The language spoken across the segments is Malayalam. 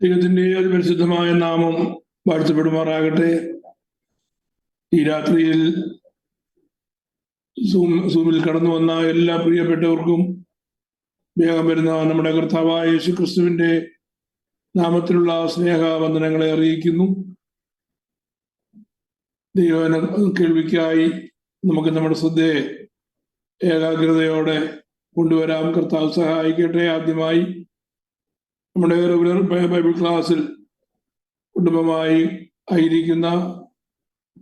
ദൈവത്തിന്റെ അതിപരിശുദ്ധമായ നാമം വാഴ്ത്തപ്പെടുമാറാകട്ടെ. ഈ രാത്രിയിൽ സൂമിൽ കടന്നു വന്ന എല്ലാ പ്രിയപ്പെട്ടവർക്കും വേഗം വരുന്ന നമ്മുടെ കർത്താവായ യേശു ക്രിസ്തുവിന്റെ നാമത്തിലുള്ള സ്നേഹവന്ദനങ്ങളെ അറിയിക്കുന്നു. ദൈവന കേൾവിക്കായി നമുക്ക് നമ്മുടെ ശ്രദ്ധയെ ഏകാഗ്രതയോടെ കൊണ്ടുവരാം. കർത്താവ് സഹായിക്കട്ടെ. ആദ്യമായി നമ്മുടെ റെഗുലർ ബൈബിൾ ക്ലാസ്സിൽ കുടുംബമായി ആയിരിക്കുന്ന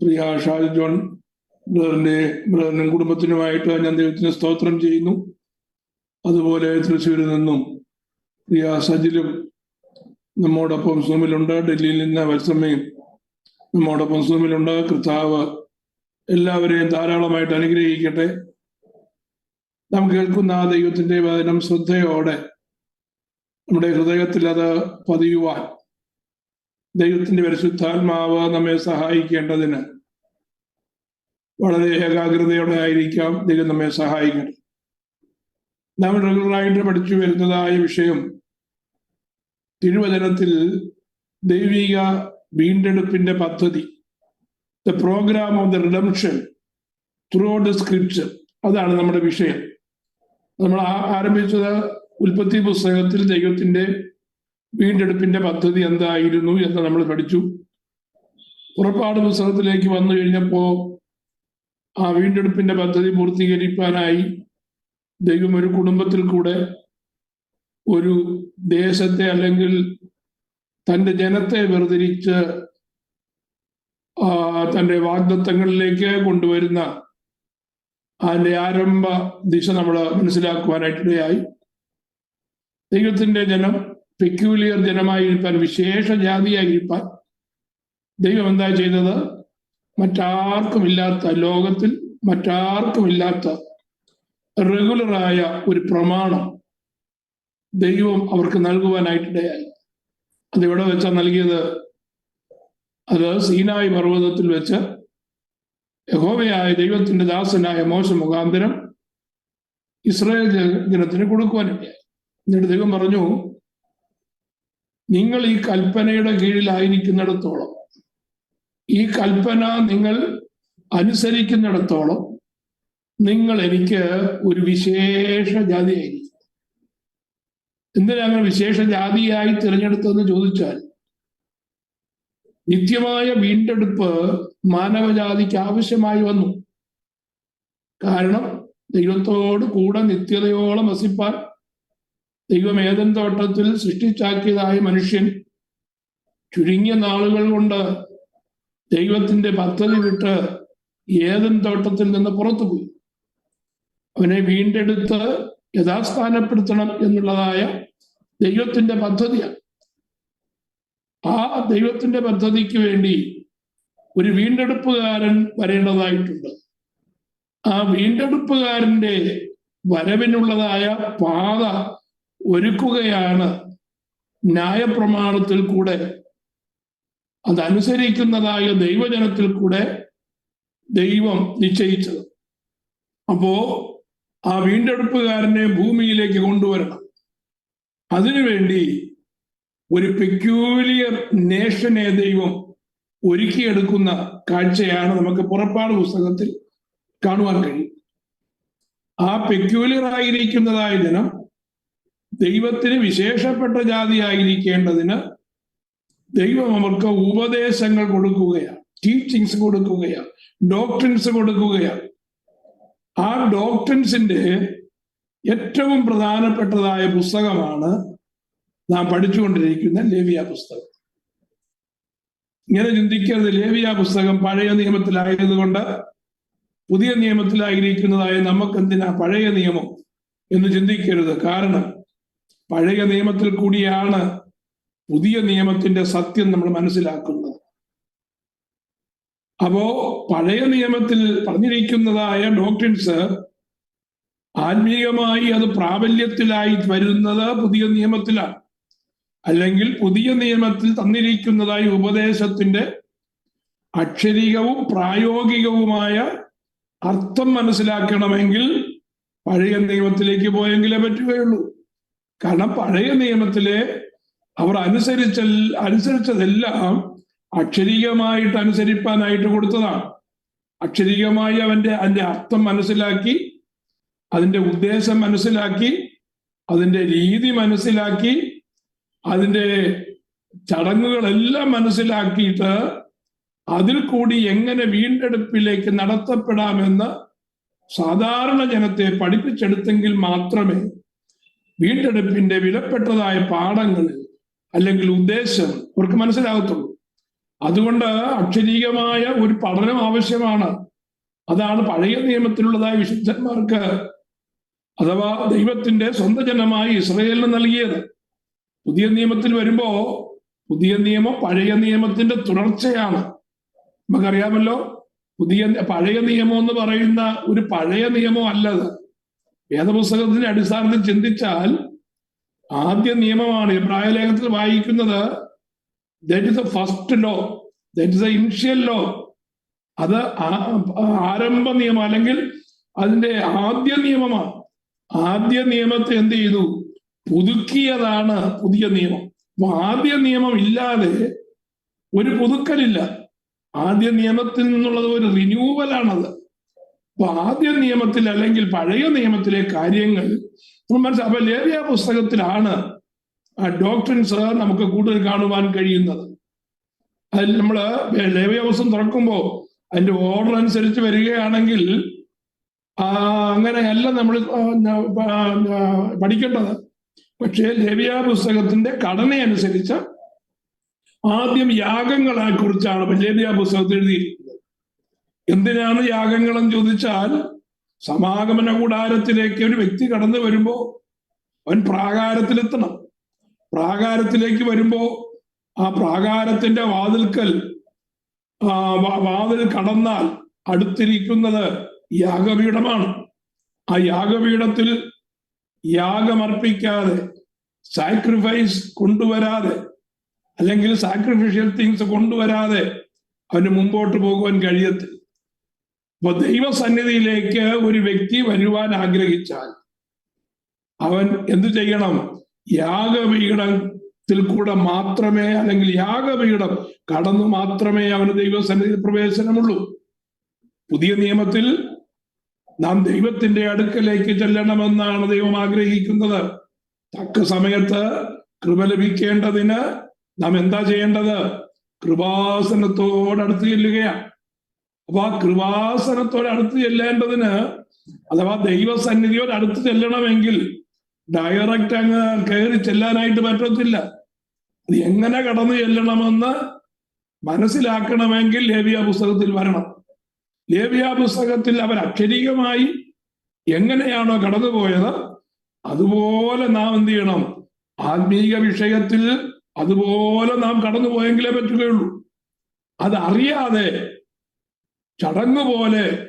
പ്രിയ ഷാൽ ജോൺ ബ്രദറിനും കുടുംബത്തിനുമായിട്ട് ഞാൻ ദൈവത്തിന് സ്തോത്രം ചെയ്യുന്നു. അതുപോലെ തൃശ്ശൂരിൽ നിന്നും പ്രിയ സജിലും നമ്മോടൊപ്പം സൂമിലുണ്ട്. ഡൽഹിയിൽ നിന്ന് വത്സമ്മയും നമ്മോടൊപ്പം സൂമിലുണ്ട്. കർത്താവ് എല്ലാവരെയും ധാരാളമായിട്ട് അനുഗ്രഹിക്കട്ടെ. നാം കേൾക്കുന്ന ആ ദൈവത്തിന്റെ വചനം ശ്രദ്ധയോടെ നമ്മുടെ ഹൃദയത്തിൽ അത് പതിയുവാൻ ദൈവത്തിന്റെ പരിശുദ്ധാത്മാവ് നമ്മെ സഹായിക്കേണ്ടതിന് വളരെ ഏകാഗ്രതയോടെ ആയിരിക്കാം. ദൈവം നമ്മെ സഹായിക്കട്ടെ. നാം റെഗുലറായിട്ട് പഠിച്ചു വരുന്നതായ വിഷയം തിരുവചനത്തിൽ ദൈവിക വീണ്ടെടുപ്പിന്റെ പദ്ധതി, the programme of the redemption throughout the scripture. അതാണ് നമ്മുടെ വിഷയം. നമ്മൾ ആരംഭിച്ചത് ഉൽപ്പത്തി പുസ്തകത്തിൽ ദൈവത്തിന്റെ വീണ്ടെടുപ്പിന്റെ പദ്ധതി എന്തായിരുന്നു എന്ന് നമ്മൾ പഠിച്ചു. പുറപ്പാട് പുസ്തകത്തിലേക്ക് വന്നു കഴിഞ്ഞപ്പോ ആ വീണ്ടെടുപ്പിന്റെ പദ്ധതി പൂർത്തീകരിക്കാനായി ദൈവം ഒരു കുടുംബത്തിൽ കൂടെ ഒരു ദേശത്തെ അല്ലെങ്കിൽ തൻ്റെ ജനത്തെ വേർതിരിച്ച് തൻ്റെ വാഗ്ദത്തങ്ങളിലേക്ക് കൊണ്ടുവരുന്ന അതിൻ്റെ ആരംഭ ദിശ നമ്മൾ മനസ്സിലാക്കുവാനായിട്ടിടയായി. ദൈവത്തിന്റെ ജനം പെക്യൂലിയർ ജനമായിരിക്കാൻ, വിശേഷ ജാതിയായിരിക്കാൻ ദൈവം എന്താ ചെയ്തത്? മറ്റാർക്കുമില്ലാത്ത, ലോകത്തിൽ മറ്റാർക്കുമില്ലാത്ത റെഗുലറായ ഒരു പ്രമാണം ദൈവം അവർക്ക് നൽകുവാനായിട്ടിടയായി. അതെവിടെ വെച്ചാ നൽകിയത്? അത് സീനായി പർവ്വതത്തിൽ വെച്ച് യഹോവയായ ദൈവത്തിന്റെ ദാസനായ മോശ മുഖാന്തരം ഇസ്രായേൽ ജനത്തിന് കൊടുക്കുവാനിടയായി. എന്നിട്ട് ദൈവം പറഞ്ഞു, നിങ്ങൾ ഈ കൽപ്പനയുടെ കീഴിലായിരിക്കുന്നിടത്തോളം, ഈ കൽപ്പന നിങ്ങൾ അനുസരിക്കുന്നിടത്തോളം നിങ്ങൾ എനിക്ക് ഒരു വിശേഷ ജാതിയായിരിക്കും. എന്തിനാ അങ്ങനെ വിശേഷ ജാതിയായി തിരഞ്ഞെടുത്തതെന്ന് ചോദിച്ചാൽ, നിത്യമായ വീണ്ടെടുപ്പ് മാനവജാതിക്ക് ആവശ്യമായി വന്നു. കാരണം ദൈവത്തോട് കൂടെ നിത്യതയോളം വസിപ്പാൻ ദൈവം ഏദൻ തോട്ടത്തിൽ സൃഷ്ടിച്ചാക്കിയതായ മനുഷ്യൻ ചുരുങ്ങിയ നാളുകൾ കൊണ്ട് ദൈവത്തിന്റെ പദ്ധതി വിട്ട് ഏദൻ തോട്ടത്തിൽ നിന്ന് പുറത്തുപോയി. അവനെ വീണ്ടെടുത്ത് യഥാസ്ഥാനപ്പെടുത്തണം എന്നുള്ളതായ ദൈവത്തിന്റെ പദ്ധതിയാണ്. ആ ദൈവത്തിന്റെ പദ്ധതിക്ക് വേണ്ടി ഒരു വീണ്ടെടുപ്പുകാരൻ വരേണ്ടതായിട്ടുണ്ട്. ആ വീണ്ടെടുപ്പുകാരന്റെ വരവിനുള്ളതായ പാത ഒരുക്കുകയാണ് ന്യായപ്രമാണത്തിൽ കൂടെ, അതനുസരിക്കുന്നതായ ദൈവജനത്തിൽ കൂടെ ദൈവം നിശ്ചയിച്ചത്. അപ്പോ ആ വീണ്ടെടുപ്പുകാരനെ ഭൂമിയിലേക്ക് കൊണ്ടുവരണം. അതിനുവേണ്ടി ഒരു പെക്യൂലിയർ നേഷനെ ദൈവം ഒരുക്കിയെടുക്കുന്ന കാഴ്ചയാണ് നമുക്ക് പുറപ്പാട് പുസ്തകത്തിൽ കാണുവാൻ കഴിയും. ആ പെക്യൂലിയർ ആയിരിക്കുന്നതായ ജനം ദൈവത്തിന് വിശേഷപ്പെട്ട ജാതിയായിരിക്കേണ്ടതിന് ദൈവം അവർക്ക് ഉപദേശങ്ങൾ കൊടുക്കുകയാണ്, ടീച്ചിങ്സ് കൊടുക്കുകയാണ്, ഡോക്ട്രിൻസ് കൊടുക്കുകയാണ്. ആ ഡോക്ട്രിൻസിന്റെ ഏറ്റവും പ്രധാനപ്പെട്ടതായ പുസ്തകമാണ് നാം പഠിച്ചുകൊണ്ടിരിക്കുന്ന ലേവ്യ പുസ്തകം. ഇങ്ങനെ ചിന്തിക്കരുത്, ലേവ്യ പുസ്തകം പഴയ നിയമത്തിലായതുകൊണ്ട് പുതിയ നിയമത്തിലായിരിക്കുന്നതായ നമുക്കെന്തിനാ പഴയ നിയമം എന്ന് ചിന്തിക്കരുത്. കാരണം പഴയ നിയമത്തിൽ കൂടിയാണ് പുതിയ നിയമത്തിന്റെ സത്യം നമ്മൾ മനസ്സിലാക്കുന്നത്. അപ്പോ പഴയ നിയമത്തിൽ പറഞ്ഞിരിക്കുന്നതായ ഡോക്ട്രിൻസ് ആത്മീയമായി അത് പ്രാബല്യത്തിലായി വരുന്നത് പുതിയ നിയമത്തിലാണ്. അല്ലെങ്കിൽ പുതിയ നിയമത്തിൽ തന്നിരിക്കുന്നതായ ഉപദേശത്തിന്റെ അക്ഷരികവും പ്രായോഗികവുമായ അർത്ഥം മനസ്സിലാക്കണമെങ്കിൽ പഴയ നിയമത്തിലേക്ക് പോയെങ്കിലേ പറ്റുകയുള്ളൂ. കാരണം പഴയ നിയമത്തിലെ അവർ അനുസരിച്ചതെല്ലാം അക്ഷരികമായിട്ട് അനുസരിപ്പാനായിട്ട് കൊടുത്തതാണ്. അക്ഷരികമായി അതിന്റെ അർത്ഥം മനസ്സിലാക്കി, അതിന്റെ ഉദ്ദേശം മനസ്സിലാക്കി, അതിന്റെ രീതി മനസ്സിലാക്കി, അതിന്റെ ചടങ്ങുകളെല്ലാം മനസ്സിലാക്കിയിട്ട് അതിൽ കൂടി എങ്ങനെ വീണ്ടെടുപ്പിലേക്ക് നടത്തപ്പെടാമെന്ന് സാധാരണ ജനത്തെ പഠിപ്പിച്ചെടുത്തെങ്കിൽ മാത്രമേ വീണ്ടെടുപ്പിന്റെ വിലപ്പെട്ടതായ പാഠങ്ങൾ അല്ലെങ്കിൽ ഉദ്ദേശം അവർക്ക് മനസ്സിലാകത്തുള്ളൂ. അതുകൊണ്ട് അക്ഷരീകമായ ഒരു പഠനം ആവശ്യമാണ്. അതാണ് പഴയ നിയമത്തിലുള്ളതായ വിശുദ്ധന്മാർക്ക് അഥവാ ദൈവത്തിന്റെ സ്വന്തം ജനമായി ഇസ്രായേലിന് നൽകിയത്. പുതിയ നിയമത്തിൽ വരുമ്പോ പുതിയ നിയമം പഴയ നിയമത്തിന്റെ തുടർച്ചയാണ്. നമുക്കറിയാമല്ലോ, പഴയ നിയമം എന്ന് പറയുന്ന ഒരു പഴയ നിയമം അല്ലത്. വേദപുസ്തകത്തിന്റെ അടിസ്ഥാനത്തിൽ ചിന്തിച്ചാൽ ആദ്യ നിയമമാണ്. എബ്രായ ലേഖനത്തിൽ വായിക്കുന്നത് that is the first law, that is the initial law. അത് ആരംഭ നിയമം അല്ലെങ്കിൽ അതിന്റെ ആദ്യ നിയമമാണ്. ആദ്യ നിയമത്തെ എന്ത് ചെയ്തു? പുതുക്കിയതാണ് പുതിയ നിയമം. അപ്പൊ ആദ്യ നിയമം ഇല്ലാതെ ഒരു പുതുക്കലില്ല. ആദ്യ നിയമത്തിൽ നിന്നുള്ളത് ഒരു റിന്യൂവലാണത്. അപ്പൊ ആദ്യ നിയമത്തിൽ അല്ലെങ്കിൽ പഴയ നിയമത്തിലെ കാര്യങ്ങൾ അപ്പൊ ലേവ്യ പുസ്തകത്തിലാണ് ആ ഡോക്ട്രിൻസ് നമുക്ക് കൂടുതൽ കാണുവാൻ കഴിയുന്നത്. അതിൽ നമ്മള് ലേവ്യ പുസ്തകം തുറക്കുമ്പോൾ അതിന്റെ ഓർഡർ അനുസരിച്ച് വരികയാണെങ്കിൽ അങ്ങനെയല്ല നമ്മൾ പഠിക്കേണ്ടത്. പക്ഷേ ലേവ്യ പുസ്തകത്തിന്റെ ഘടനയനുസരിച്ച് ആദ്യം യാഗങ്ങളെ കുറിച്ചാണ് ലേവ്യ പുസ്തകത്തിൽ എഴുതിയിരിക്കുന്നത്. എന്തിനാണ് യാഗങ്ങളെന്ന് ചോദിച്ചാൽ, സമാഗമന കൂടാരത്തിലേക്ക് ഒരു വ്യക്തി കടന്നു വരുമ്പോ അവൻ പ്രാകാരത്തിലെത്തണം. പ്രാകാരത്തിലേക്ക് വരുമ്പോ ആ പ്രാകാരത്തിന്റെ വാതിൽ കടന്നാൽ അടുത്തിരിക്കുന്നത് യാഗപീഠമാണ്. ആ യാഗപീഠത്തിൽ യാഗമർപ്പിക്കാതെ, സാക്രിഫൈസ് കൊണ്ടുവരാതെ അല്ലെങ്കിൽ സാക്രിഫിഷ്യൽ തിങ്സ് കൊണ്ടുവരാതെ അവന് മുമ്പോട്ട് പോകുവാൻ കഴിയത്തില്ല. അപ്പൊ ദൈവസന്നിധിയിലേക്ക് ഒരു വ്യക്തി വരുവാൻ ആഗ്രഹിച്ചാൽ അവൻ എന്തു ചെയ്യണം? യാഗപീഠത്തിൽ കൂടെ മാത്രമേ, അല്ലെങ്കിൽ യാഗപീഠം കടന്നു മാത്രമേ അവന് ദൈവസന്നിധിയിൽ പ്രവേശനമുള്ളൂ. പുതിയ നിയമത്തിൽ നാം ദൈവത്തിന്റെ അടുക്കലേക്ക് ചെല്ലണമെന്നാണ് ദൈവം ആഗ്രഹിക്കുന്നത്. തക്ക സമയത്ത് കൃപ ലഭിക്കേണ്ടതിന് നാം എന്താ ചെയ്യേണ്ടത്? കൃപാസനത്തോടടുത്ത് ചെല്ലുകയാണ്. അപ്പൊ ആ കൃപാസനത്തോടടുത്ത് ചെല്ലേണ്ടതിന് അഥവാ ദൈവസന്നിധിയോട് അടുത്ത് ചെല്ലണമെങ്കിൽ ഡയറക്റ്റ് അങ്ങ് കയറി ചെല്ലാനായിട്ട് പറ്റത്തില്ല. അത് എങ്ങനെ കടന്നു ചെല്ലണമെന്ന് മനസ്സിലാക്കണമെങ്കിൽ ലേവ്യ പുസ്തകത്തിൽ വരണം. ലേവ്യ പുസ്തകത്തിൽ അവർ അക്ഷരീകമായി എങ്ങനെയാണോ കടന്നുപോയത് അതുപോലെ നാം എന്ത് ചെയ്യണം? ആത്മീക വിഷയത്തിൽ അതുപോലെ നാം കടന്നുപോയെങ്കിലേ പറ്റുകയുള്ളൂ. അതറിയാതെ ചടങ്ങ് പോലെ,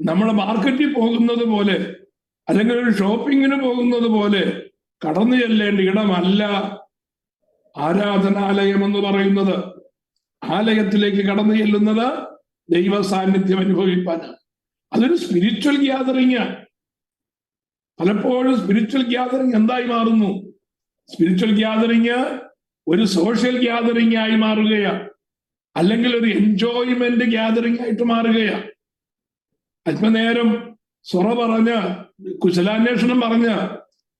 നമ്മൾ മാർക്കറ്റിൽ പോകുന്നത് പോലെ അല്ലെങ്കിൽ ഒരു ഷോപ്പിങ്ങിന് പോകുന്നത് പോലെ കടന്നു ചെല്ലേണ്ട ഇടമല്ല ആരാധനാലയം എന്ന് പറയുന്നത്. ആലയത്തിലേക്ക് കടന്നു ചെല്ലുന്നത് ദൈവ സാന്നിധ്യം അനുഭവിപ്പാനാണ്. അതൊരു സ്പിരിച്വൽ ഗ്യാതറിംഗ്. പലപ്പോഴും സ്പിരിച്വൽ ഗ്യാതറിംഗ് എന്തായി മാറുന്നു? സ്പിരിച്വൽ ഗ്യാതറിംഗ് ഒരു സോഷ്യൽ ഗ്യാതറിംഗ് ആയി മാറുകയാണ്, അല്ലെങ്കിൽ ഒരു എൻജോയ്മെന്റ് ഗ്യാതറിംഗ് ആയിട്ട് മാറുകയാണ്. അല്പനേരം സൊറ പറഞ്ഞ് കുശലാന്വേഷണം പറഞ്ഞ്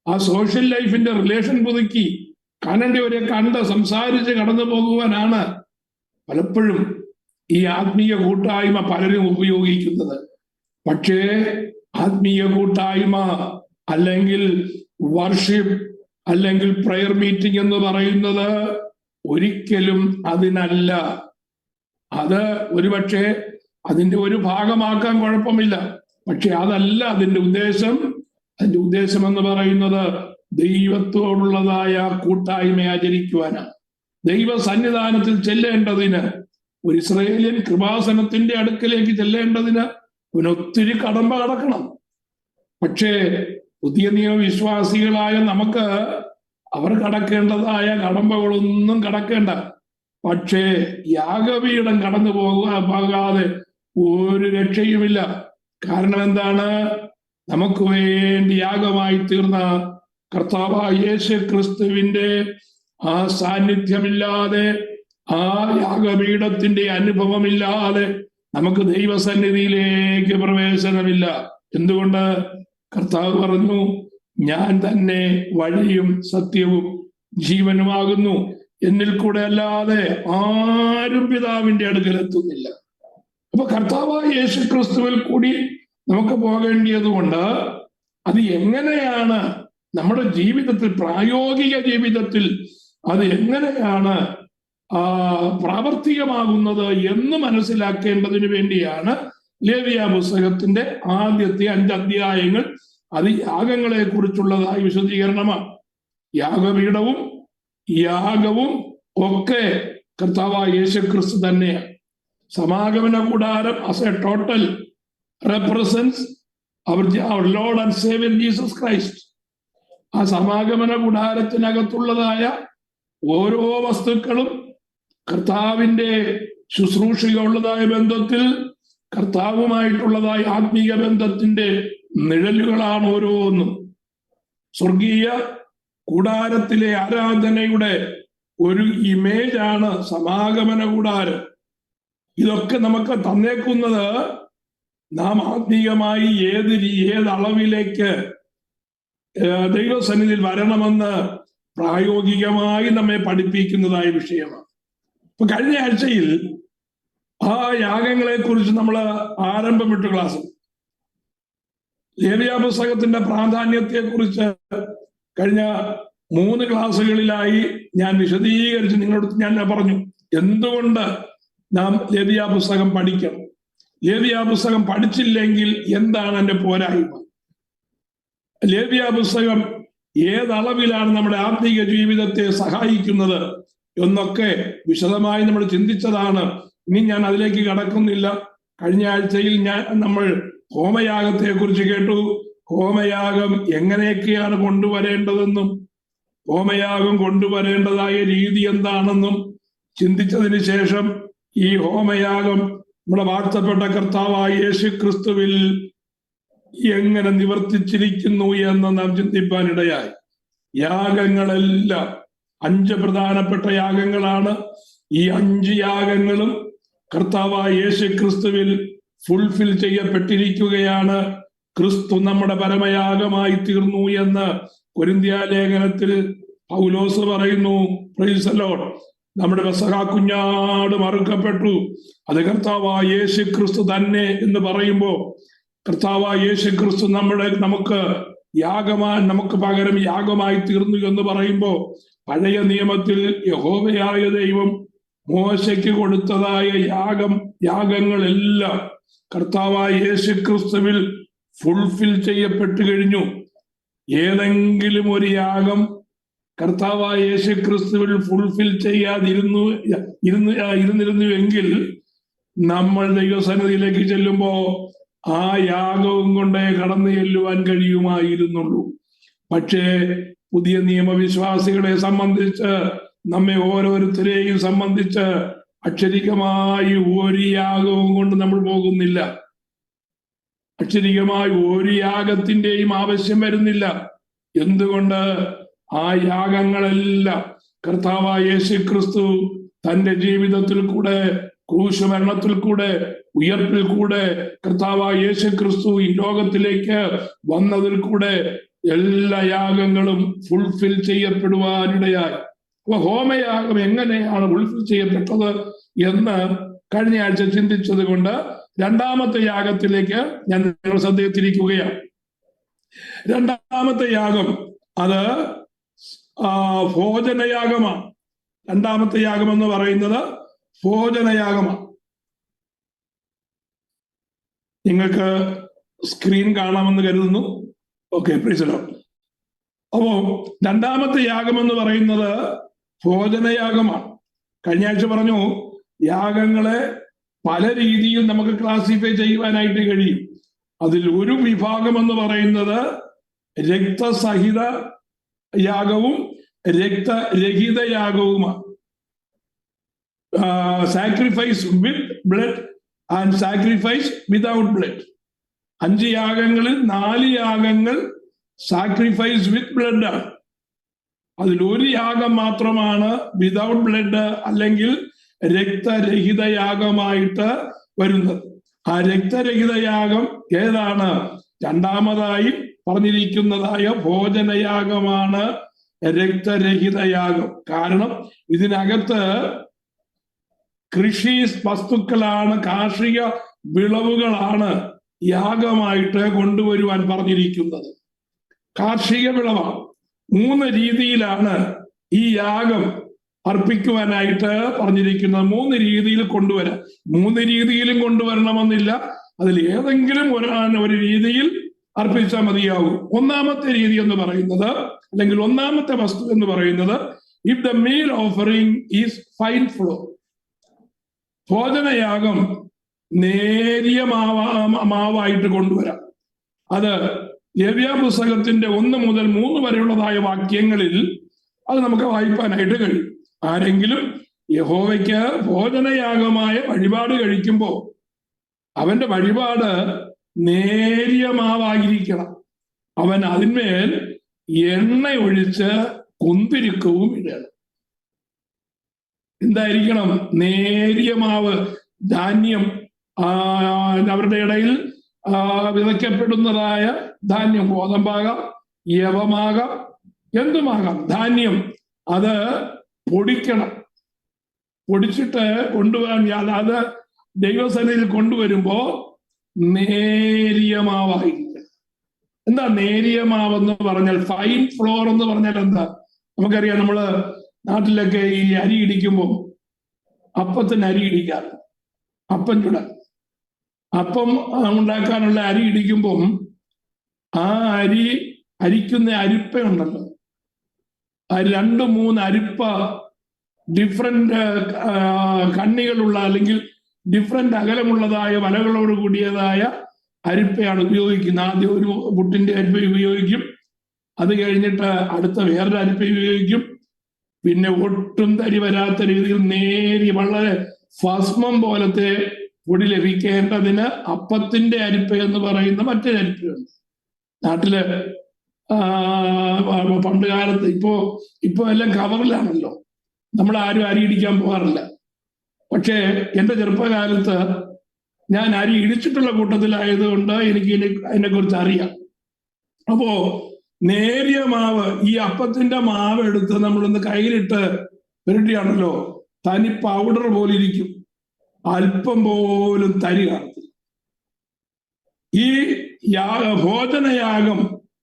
ആ സോഷ്യൽ ലൈഫിന്റെ റിലേഷൻ പുതുക്കി കാണേണ്ടവരെ കണ്ട് സംസാരിച്ച് കടന്നു പോകുവാനാണ് പലപ്പോഴും ഈ ആത്മീയ കൂട്ടായ്മ പലരും ഉപയോഗിക്കുന്നത്. പക്ഷേ ആത്മീയ കൂട്ടായ്മ അല്ലെങ്കിൽ വർഷിപ്പ് അല്ലെങ്കിൽ പ്രയർ മീറ്റിംഗ് എന്ന് പറയുന്നത് ഒരിക്കലും അതിനല്ല. അത് ഒരുപക്ഷെ അതിന്റെ ഒരു ഭാഗമാക്കാൻ കുഴപ്പമില്ല, പക്ഷെ അതല്ല അതിന്റെ ഉദ്ദേശം. അതിന്റെ ഉദ്ദേശം എന്ന് പറയുന്നത് ദൈവത്തോടുള്ളതായ കൂട്ടായ്മ ആചരിക്കുവാനാണ്. ദൈവ സന്നിധാനത്തിൽ ചെല്ലേണ്ടതിന്, ഒരു ഇസ്രായേലിയൻ കൃപാസനത്തിന്റെ അടുക്കലേക്ക് ചെല്ലേണ്ടതിന് അവനൊത്തിരി കടമ്പ കടക്കണം. പക്ഷേ പുതിയ നിയമവിശ്വാസികളായ നമുക്ക് അവർ കടക്കേണ്ടതായ കടമ്പകളൊന്നും കടക്കേണ്ട. പക്ഷേ യാഗപീഠം കടന്നു പോകാതെ ഒരു രക്ഷയുമില്ല. കാരണം എന്താണ്? നമുക്ക് വേണ്ടി യാഗമായി തീർന്ന കർത്താവായ യേശു ക്രിസ്തുവിന്റെ ആ സാന്നിധ്യമില്ലാതെ, ആ യാഗപീഠത്തിന്റെ അനുഭവമില്ലാതെ നമുക്ക് ദൈവസന്നിധിയിലേക്ക് പ്രവേശനമില്ല. എന്തുകൊണ്ട്? കർത്താവ് പറഞ്ഞു, ഞാൻ തന്നെ വഴിയും സത്യവും ജീവനുമാകുന്നു, എന്നിൽ കൂടെ അല്ലാതെ ആരും പിതാവിന്റെ അടുക്കൽ എത്തുന്നില്ല. അപ്പൊ കർത്താവായ യേശുക്രിസ്തുവിൽ കൂടി നമുക്ക് പോകേണ്ടത് കൊണ്ട് അത് എങ്ങനെയാണ് നമ്മുടെ ജീവിതത്തിൽ, പ്രായോഗിക ജീവിതത്തിൽ അത് എങ്ങനെയാണ് പ്രാവർത്തികമാകുന്നത് എന്ന് മനസ്സിലാക്കേണ്ടതിന് വേണ്ടിയാണ് ലേവ്യ പുസ്തകത്തിന്റെ ആദ്യത്തെ 5 അധ്യായങ്ങൾ. അത് യാഗങ്ങളെ കുറിച്ചുള്ളതായ വിശദീകരണമാണ്. യാഗപീഠവും യാഗവും ഒക്കെ കർത്താവായ യേശുക്രിസ്തു തന്നെയാണ്. സമാഗമന കൂടാരം as a total represents our lord and saviour Jesus Christ. ആ സമാഗമന കൂടാരത്തിനകത്തുള്ളതായ ഓരോ വസ്തുക്കളും കർത്താവിന്റെ ശുശ്രൂഷയുള്ളതായ ബന്ധത്തിൽ, കർത്താവുമായിട്ടുള്ളതായ ആത്മീയ ബന്ധത്തിന്റെ നിഴലുകളാണ് ഓരോന്നും. സ്വർഗീയ കൂടാരത്തിലെ ആരാധനയുടെ ഒരു ഇമേജാണ് സമാഗമന കൂടാരം. ഇതൊക്കെ നമുക്ക് തന്നേക്കുന്നത് നാം ആത്മീയമായി ഏതളവിലേക്ക് ദൈവസന്നിധിയിൽ വരണമെന്ന് പ്രായോഗികമായി നമ്മെ പഠിപ്പിക്കുന്നതായ വിഷയമാണ്. ഇപ്പൊ കഴിഞ്ഞ ആഴ്ചയിൽ ആ യാഗങ്ങളെ കുറിച്ച് നമ്മൾ ആരംഭമിട്ട ക്ലാസ്, ലേവ്യ പുസ്തകത്തിന്റെ പ്രാധാന്യത്തെ കുറിച്ച് കഴിഞ്ഞ 3 ക്ലാസ്സുകളിലായി ഞാൻ വിശദീകരിച്ച് നിങ്ങളോട് ഞാൻ പറഞ്ഞു എന്തുകൊണ്ട് നാം ലേവ്യ പുസ്തകം പഠിക്കണം. ലേവ്യ പുസ്തകം പഠിച്ചില്ലെങ്കിൽ എന്താണ് എൻ്റെ പോരായ്മ? ലേവ്യ പുസ്തകം ഏതളവിലാണ് നമ്മുടെ ആത്മീയ ജീവിതത്തെ സഹായിക്കുന്നത് എന്നൊക്കെ വിശദമായി നമ്മൾ ചിന്തിച്ചതാണ്. ഇനി ഞാൻ അതിലേക്ക് കടക്കുന്നില്ല. കഴിഞ്ഞ ആഴ്ചയിൽ നമ്മൾ ഹോമയാഗത്തെ കുറിച്ച് കേട്ടു. ഹോമയാഗം എങ്ങനെയൊക്കെയാണ് കൊണ്ടുവരേണ്ടതെന്നും ഹോമയാഗം കൊണ്ടുവരേണ്ടതായ രീതി എന്താണെന്നും ചിന്തിച്ചതിന് ശേഷം ഈ ഹോമയാഗം നമ്മുടെ വാഴ്ത്തപ്പെട്ട കർത്താവായ യേശുക്രിസ്തുവിൽ എങ്ങനെ നിവർത്തിച്ചിരിക്കുന്നു എന്ന് നാം ചിന്തിപ്പാനിടയായി. യാഗങ്ങളെല്ലാം 5 പ്രധാനപ്പെട്ട യാഗങ്ങളാണ്. ഈ 5 യാഗങ്ങളും കർത്താവായ യേശുക്രിസ്തുവിൽ ഫുൾഫിൽ ചെയ്യപ്പെട്ടിരിക്കുകയാണ്. ക്രിസ്തു നമ്മുടെ പരമയാഗമായി തീർന്നു എന്ന് കൊരിന്ത്യ ലേഖനത്തിൽ പൗലോസ് പറയുന്നു. Praise the Lord. നമ്മുടെ പെസഹ കുഞ്ഞാട് മറുക്കപ്പെട്ടു, അത് കർത്താവായ യേശുക്രിസ്തു തന്നെ എന്ന് പറയുമ്പോൾ, കർത്താവായ യേശുക്രിസ്തു നമുക്ക് പകരം യാഗമായി തീർന്നു എന്ന് പറയുമ്പോൾ, പഴയ നിയമത്തിൽ യഹോവയായ ദൈവം മോശയ്ക്ക് കൊടുത്തതായ യാഗങ്ങളെല്ലാം കർത്താവായ യേശുക്രിസ്തുവിൽ ഫുൾഫിൽ ചെയ്യപ്പെട്ടു കഴിഞ്ഞു. ഏതെങ്കിലും ഒരു യാഗം കർത്താവായ യേശുക്രിസ്തുവിൽ ഫുൾഫിൽ ഇരുന്നിരുന്നുവെങ്കിൽ നമ്മൾ ദൈവസന്നിധിയിലേക്ക് ചെല്ലുമ്പോ ആ യാഗവും കൊണ്ടേ കടന്നു ചെല്ലുവാൻ കഴിയുമായിരുന്നുള്ളൂ. പക്ഷേ പുതിയ നിയമവിശ്വാസികളെ സംബന്ധിച്ച്, നമ്മെ ഓരോരുത്തരെയും സംബന്ധിച്ച് അക്ഷരികമായി ഒരു യാഗവും കൊണ്ട് നമ്മൾ പോകുന്നില്ല. അക്ഷരികമായി ഒരു യാഗത്തിന്റെയും ആവശ്യം വരുന്നില്ല. എന്തുകൊണ്ട്? ആ യാഗങ്ങളെല്ലാം കർത്താവായ യേശുക്രിസ്തു തന്റെ ജീവിതത്തിൽ കൂടെ, ക്രൂശ് മരണത്തിൽ കൂടെ, ഉയർപ്പിൽ കൂടെ, കർത്താവായ യേശുക്രിസ്തു ഈ ലോകത്തിലേക്ക് വന്നതിൽ കൂടെ എല്ലാ യാഗങ്ങളും ഫുൾഫിൽ ചെയ്യപ്പെടുവാനിടയായി. അപ്പൊ ഹോമയാഗം എങ്ങനെയാണ് ഫുൾഫിൽ ചെയ്യപ്പെട്ടത് എന്ന് കഴിഞ്ഞ ആഴ്ച ചിന്തിച്ചത് കൊണ്ട് രണ്ടാമത്തെ യാഗത്തിലേക്ക് ഞാൻ നിങ്ങളുടെ ശ്രദ്ധയെ തിരിക്കുകയാണ്. രണ്ടാമത്തെ യാഗം അത് ഭോജനയാഗമാണ്. രണ്ടാമത്തെ യാഗം എന്ന് പറയുന്നത് ഭോജനയാഗമാണ്. നിങ്ങൾക്ക് സ്ക്രീൻ കാണാമെന്ന് കരുതുന്നു. Okay, praise the Lord. അപ്പോ രണ്ടാമത്തെ യാഗം എന്ന് പറയുന്നത് ഭോജനയാഗമാണ്. കഴിഞ്ഞ ആഴ്ച പറഞ്ഞു, യാഗങ്ങളെ പല രീതിയിൽ നമുക്ക് ക്ലാസിഫൈ ചെയ്യുവാനായിട്ട് കഴിയും. അതിൽ ഒരു വിഭാഗം എന്ന് പറയുന്നത് രക്തസഹിത യാഗവും രക്തരഹിത യാഗവുമാണ്. Sacrifice with blood and sacrifice without blood. 5 യാഗങ്ങളിൽ 4 യാഗങ്ങൾ സാക്രിഫൈസ് വിത്ത് ബ്ലഡ് ആണ്. അതിലൊരു യാഗം മാത്രമാണ് വിതൗട്ട് ബ്ലഡ് അല്ലെങ്കിൽ രക്തരഹിത യാഗമായിട്ട് വരുന്നത്. ആ രക്തരഹിത യാഗം ഏതാണ്? രണ്ടാമതായി പറഞ്ഞിരിക്കുന്നതായ ഭോജനയാഗമാണ് രക്തരഹിത യാഗം. കാരണം ഇതിനകത്ത് കൃഷി വസ്തുക്കളാണ്, കാർഷിക വിളവുകളാണ് യാഗമായിട്ട് കൊണ്ടുവരുവാൻ പറഞ്ഞിരിക്കുന്നത്. കാർഷിക വിളവാണ്. 3 രീതിയിലാണ് ഈ യാഗം അർപ്പിക്കുവാനായിട്ട് പറഞ്ഞിരിക്കുന്നത്. 3 രീതിയിൽ കൊണ്ടുവരാം. 3 രീതിയിലും കൊണ്ടുവരണമെന്നില്ല. അതിൽ ഏതെങ്കിലും ഒരു രീതിയിൽ അർപ്പിച്ചാൽ മതിയാവും. ഒന്നാമത്തെ രീതി എന്ന് പറയുന്നത്, അല്ലെങ്കിൽ ഒന്നാമത്തെ വസ്തു എന്ന് പറയുന്നത്, if the meal offering is fine flour. ഭോജനയാഗം നേരിയ മാവായിട്ട് കൊണ്ടുവരാം. അത് ലേവ്യ പുസ്തകത്തിന്റെ 1 മുതൽ 3 വരെയുള്ളതായ വാക്യങ്ങളിൽ അത് നമുക്ക് വായിക്കാനായിട്ട് കഴിയും. ആരെങ്കിലും യഹോവയ്ക്ക് ഭോജനയാഗമായ വഴിപാട് കഴിക്കുമ്പോൾ അവന്റെ വഴിപാട് നേരിയ മാവായിരിക്കണം. അവൻ അതിന്മേൽ എണ്ണ ഒഴിച്ച് കുന്തിരിക്കവും ഇടണം. എന്തായിരിക്കണം? നേരിയ മാവ്. ധാന്യം, അവരുടെ ഇടയിൽ വിതയ്ക്കപ്പെടുന്നതായ ധാന്യം, ഗോതമ്പാകാം, യവമാകാം, എന്തുമാകാം, ധാന്യം, അത് പൊടിക്കണം. പൊടിച്ചിട്ട് കൊണ്ടുപോകാൻ, അത് ദൈവസന്നിധിയിൽ കൊണ്ടുവരുമ്പോ നേരിയ മാവായിരിക്കും. എന്താ നേരിയ മാവെന്ന് പറഞ്ഞാൽ? ഫൈൻ ഫ്ലോർ എന്ന് പറഞ്ഞാൽ എന്താ? നമുക്കറിയാം, നമ്മള് നാട്ടിലൊക്കെ ഈ അരി ഇടിക്കുമ്പോൾ അപ്പത്തിന് അരി ഇടിക്കാറ്, അപ്പം ചുടാൻ, അപ്പം ഉണ്ടാക്കാനുള്ള അരി ഇടിക്കുമ്പം ആ അരിക്കുന്ന അരിപ്പയുണ്ടല്ലോ, ആ 2-3 അരിപ്പ ഡിഫറെന്റ് കണ്ണികളുള്ള അല്ലെങ്കിൽ ഡിഫറെന്റ് അകലമുള്ളതായ വലകളോട് കൂടിയതായ അരിപ്പയാണ് ഉപയോഗിക്കുന്നത്. ആദ്യം ഒരു പുട്ടിന്റെ അരിപ്പ ഉപയോഗിക്കും, അത് കഴിഞ്ഞിട്ട് അടുത്ത വേറൊരു അരിപ്പ ഉപയോഗിക്കും, പിന്നെ ഒട്ടും തരി വരാത്ത രീതിയിൽ നേരി വളരെ ഭസ്മം പോലത്തെ പൊടി ലഭിക്കേണ്ടതിന് അപ്പത്തിന്റെ അരിപ്പ എന്ന് പറയുന്ന മറ്റൊരു അരിപ്പയുണ്ട്. നാട്ടില് പണ്ട് കാലത്ത്, ഇപ്പോ എല്ലാം കവറിലാണല്ലോ, നമ്മൾ ആരും അരി ഇടിക്കാൻ പോകാറില്ല. പക്ഷേ എൻ്റെ ചെറുപ്പകാലത്ത് ഞാൻ അരി ഇടിച്ചിട്ടുള്ള കൂട്ടത്തിലായതുകൊണ്ട് എനിക്ക് അതിനെക്കുറിച്ച് അറിയാം. അപ്പോ നേരിയ മാവ്, ഈ അപ്പത്തിന്റെ മാവ് എടുത്ത് നമ്മളൊന്ന് കയ്യിലിട്ട് പുരട്ടിയാണല്ലോ, തനി പൗഡർ പോലെ ഇരിക്കും, അല്പം പോലും തരി കാണത്തില്ല. ഈ ഭോജനയാഗം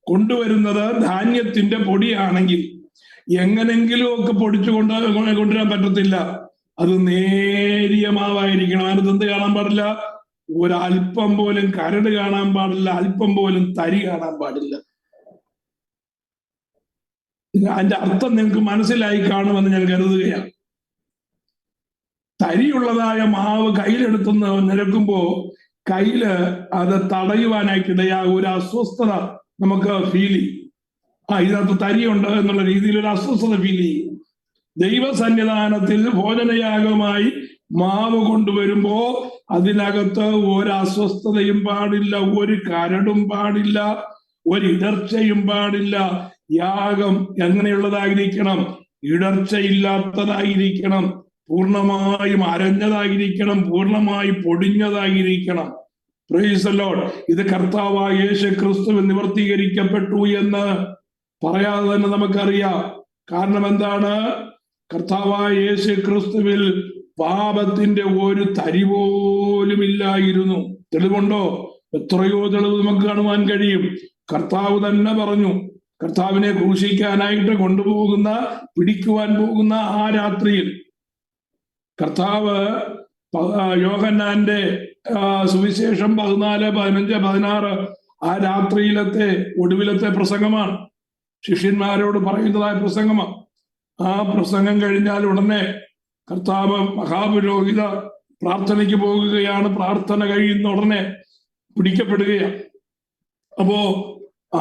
കൊണ്ടുവരുന്നത് ധാന്യത്തിന്റെ പൊടിയാണെങ്കിൽ എങ്ങനെങ്കിലും ഒക്കെ പൊടിച്ചു കൊണ്ടുവരാൻ പറ്റത്തില്ല. അത് നേരിയ മാവായിരിക്കണം. അതിനകത്ത് എന്ത് കാണാൻ പാടില്ല? ഒരല്പം പോലും കരട് കാണാൻ പാടില്ല, അല്പം പോലും തരി കാണാൻ പാടില്ല. അതിന്റെ അർത്ഥം നിങ്ങൾക്ക് മനസ്സിലായി കാണുമെന്ന് ഞാൻ കരുതുകയാണ്. തരിയുള്ളതായ മാവ് കയ്യിലെടുത്തുന്ന നിരക്കുമ്പോ കയ്യില് അത് തടയുവാനായിട്ടിടയാകും, ഒരു അസ്വസ്ഥത നമുക്ക് ഫീൽ ചെയ്യും. ഇതിനകത്ത് തരിയുണ്ട് എന്നുള്ള രീതിയിൽ ഒരു അസ്വസ്ഥത ഫീൽ ചെയ്യും. ദൈവസന്നിധാനത്തിൽ ഭോജനയാഗമായി മാവ് കൊണ്ടുവരുമ്പോ അതിനകത്ത് ഒരു അസ്വസ്ഥതയും പാടില്ല, ഒരു കരടും പാടില്ല, ഒരു ഇടർച്ചയും പാടില്ല. യാഗം എങ്ങനെയുള്ളതായിരിക്കണം? ഇടർച്ചയില്ലാത്തതായിരിക്കണം, പൂർണ്ണമായും അരഞ്ഞതായിരിക്കണം, പൂർണ്ണമായി പൊടിഞ്ഞതായിരിക്കണം. Praise the Lord. ഇത് കർത്താവായ യേശു ക്രിസ്തുവിൽ നിവർത്തീകരിക്കപ്പെട്ടു എന്ന് പറയാതെ തന്നെ നമുക്കറിയാം. കാരണം എന്താണ്? കർത്താവായ യേശു ക്രിസ്തുവിൽ പാപത്തിന്റെ ഒരു തരി പോലും ഇല്ലായിരുന്നു. തെളിവുണ്ടോ? എത്രയോ തെളിവ് നമുക്ക് കാണുവാൻ കഴിയും. കർത്താവ് തന്നെ പറഞ്ഞു, കർത്താവിനെ ക്രൂശിക്കാനായിട്ട് പിടിക്കുവാൻ പോകുന്ന ആ രാത്രിയിൽ കർത്താവ് യോഹന്നാന്റെ സുവിശേഷം 14, 15, 16 ആ രാത്രിയിലത്തെ ഒടുവിലത്തെ പ്രസംഗമാണ്, ശിഷ്യന്മാരോട് പറയുന്നതായ പ്രസംഗമാണ്. ആ പ്രസംഗം കഴിഞ്ഞാൽ ഉടനെ കർത്താവ് മഹാപുരോഹിത പ്രാർത്ഥനയ്ക്ക് പോകുകയാണ്. പ്രാർത്ഥന കഴിയുന്ന ഉടനെ പിടിക്കപ്പെടുകയാണ്. അപ്പോ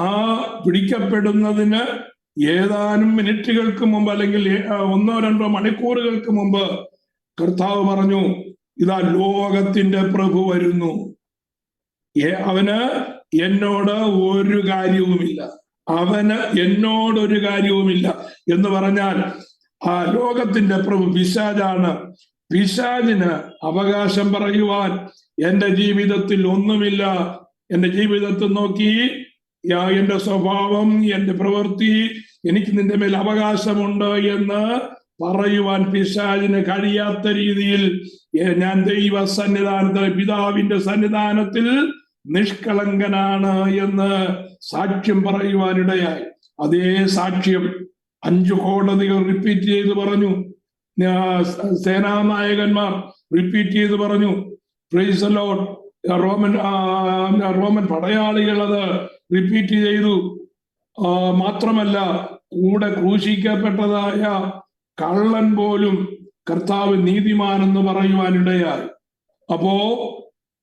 ആ പിടിക്കപ്പെടുന്നതിന് ഏതാനും മിനിറ്റുകൾക്ക് മുമ്പ്, അല്ലെങ്കിൽ 1-2 മണിക്കൂറുകൾക്ക് മുമ്പ് കർത്താവ് പറഞ്ഞു, ഇതാ ലോകത്തിന്റെ പ്രഭു വരുന്നു, അവന് എന്നോട് ഒരു കാര്യവുമില്ല. അവന് എന്നോടൊരു കാര്യവുമില്ല എന്ന് പറഞ്ഞാൽ ആ ലോകത്തിന്റെ പ്രഭു പിശാചാണ്. പിശാചിന് അവകാശം പറയുവാൻ എന്റെ ജീവിതത്തിൽ ഒന്നുമില്ല. എന്റെ ജീവിതത്തിൽ നോക്കി എന്റെ സ്വഭാവം, എന്റെ പ്രവൃത്തി, എനിക്ക് നിന്റെ മേൽ അവകാശമുണ്ട് എന്ന് പറയുവാൻ പിശാചിന് കഴിയാത്ത രീതിയിൽ ഞാൻ ദൈവ സന്നിധാനത്തിൽ, പിതാവിന്റെ സന്നിധാനത്തിൽ നിഷ്കളങ്കനാണ് എന്ന് സാക്ഷ്യം പറയുവാനിടയായി. അതേ സാക്ഷ്യം 5 കോടതികൾ റിപ്പീറ്റ് ചെയ്ത് പറഞ്ഞു. സേനാനായകന്മാർ റിപ്പീറ്റ് ചെയ്ത് പറഞ്ഞു. Praise the Lord. റോമൻ പടയാളികൾ അത് റിപ്പീറ്റ് ചെയ്തു. മാത്രമല്ല, കൂടെ ക്രൂശിക്കപ്പെട്ടതായ കള്ളൻ പോലും കർത്താവ് നീതിമാൻ എന്ന് പറയുവാനിടയായി. അപ്പോ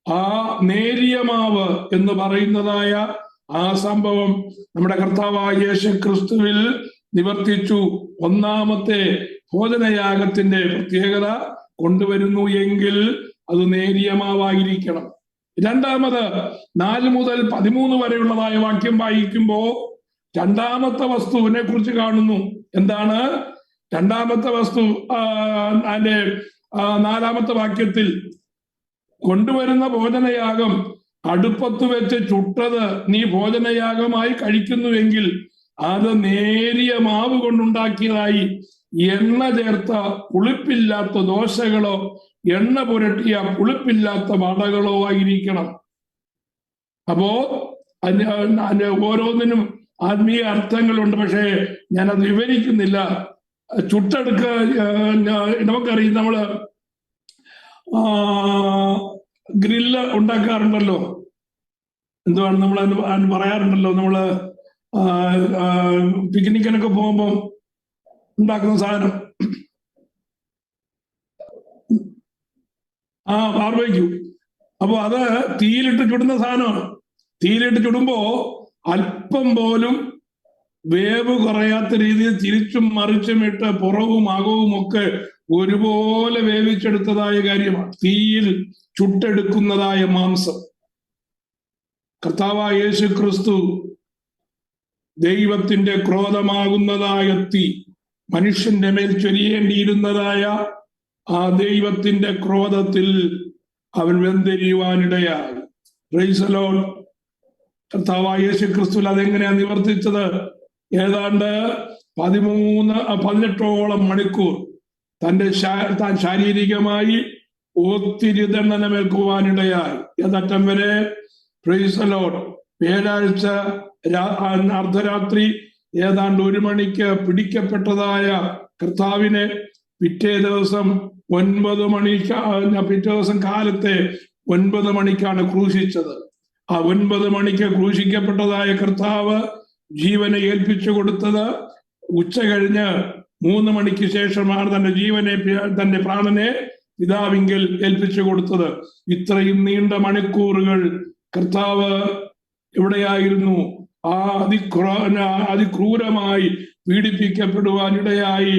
ആ നേരിയ മാവ് എന്ന് പറയുന്നതായ ആ സംഭവം നമ്മുടെ കർത്താവായ യേശു ക്രിസ്തുവിൽ നിവർത്തിച്ചു. ഒന്നാമത്തെ ഭോജനയാഗത്തിന്റെ പ്രത്യേകത കൊണ്ടുവരുന്നു എങ്കിൽ അത് നേരിയ മാവായിരിക്കണം. രണ്ടാമത് 4 മുതൽ 13 വരെയുള്ളതായ വാക്യം വായിക്കുമ്പോ രണ്ടാമത്തെ വസ്തുവിനെ കുറിച്ച് കാണുന്നു. എന്താണ് രണ്ടാമത്തെ വസ്തു? അതിന്റെ 4-ാമത്തെ വാക്യത്തിൽ കൊണ്ടുവരുന്ന ഭോജനയാഗം അടുപ്പത്ത് വെച്ച് ചുട്ടത് നീ ഭോജനയാഗമായി കഴിക്കുന്നുവെങ്കിൽ അത് നേരിയ മാവ് കൊണ്ടുണ്ടാക്കിയതായി എണ്ണ ചേർത്ത പുളിപ്പില്ലാത്ത ദോശകളോ എണ്ണ പുരട്ടിയ പുളിപ്പില്ലാത്ത വടകളോ ആയിരിക്കണം. അപ്പോ ഓരോന്നിനും ആത്മീയ അർത്ഥങ്ങളുണ്ട്. പക്ഷേ ഞാനത് വിവരിക്കുന്നില്ല. ചുട്ടെടുക്ക നമുക്കറിയാം, നമ്മള് ഗ്രില്ല് ഉണ്ടാക്കാറുണ്ടല്ലോ. എന്തുവാണ് നമ്മൾ പറയാറുണ്ടല്ലോ, നമ്മള് പിക്നിക്കിനൊക്കെ പോകുമ്പോ ഉണ്ടാക്കുന്ന സാധനം ബാർബിക്യൂ. അപ്പൊ അത് തീയിലിട്ട് ചുടുന്ന സാധനമാണ്. തീയിലിട്ട് ചുടുമ്പോ അല്പം പോലും വേവ് കുറയാത്ത രീതിയിൽ തിരിച്ചും മറിച്ചും ഇട്ട് പുറവും അകവും ഒക്കെ ഒരുപോലെ വേവിച്ചെടുത്തതായ കാര്യമാണ് തീയിൽ ചുട്ടെടുക്കുന്നതായ മാംസം. കർത്താവായ യേശു ക്രിസ്തു ദൈവത്തിന്റെ ക്രോധമാകുന്നതായ തീ, മനുഷ്യന്റെ മേൽ ചൊരിയേണ്ടിയിരുന്നതായ ആ ദൈവത്തിന്റെ ക്രോധത്തിൽ അവൻ വെന്തെരിയുവാനിടയായി. Praise the Lord. കർത്താവായ യേശു ക്രിസ്തു അതെങ്ങനെയാ നിവർത്തിച്ചത്? ഏതാണ്ട് 18ഓളം മണിക്കൂർ താൻ ശാരീരികമായി ഒത്തിരി ദണ്ഡനമേൽക്കുവാനിടയായി. ഏതറ്റം വരെ? Praise the Lord. വ്യാഴാഴ്ച അർദ്ധരാത്രി ഏതാണ്ട് 1 മണിക്ക് പിടിക്കപ്പെട്ടതായ കർത്താവിനെ പിറ്റേ ദിവസം 9 മണിക്ക്, പിറ്റേ ദിവസം കാലത്തെ 9 മണിക്കാണ് ക്രൂശിച്ചത്. ആ 9 മണിക്ക് ക്രൂശിക്കപ്പെട്ടതായ കർത്താവ് ജീവനെ ഏൽപ്പിച്ചു കൊടുത്തത് ഉച്ച കഴിഞ്ഞ് 3 മണിക്ക് ശേഷമാണ് തന്റെ പ്രാണനെ പിതാവിങ്കൽ ഏൽപ്പിച്ചു കൊടുത്തത്. ഇത്രയും നീണ്ട മണിക്കൂറുകൾ കർത്താവ് എവിടെയായിരുന്നു? ആ അതിക്രൂരമായി പീഡിപ്പിക്കപ്പെടുവാനിടയായി.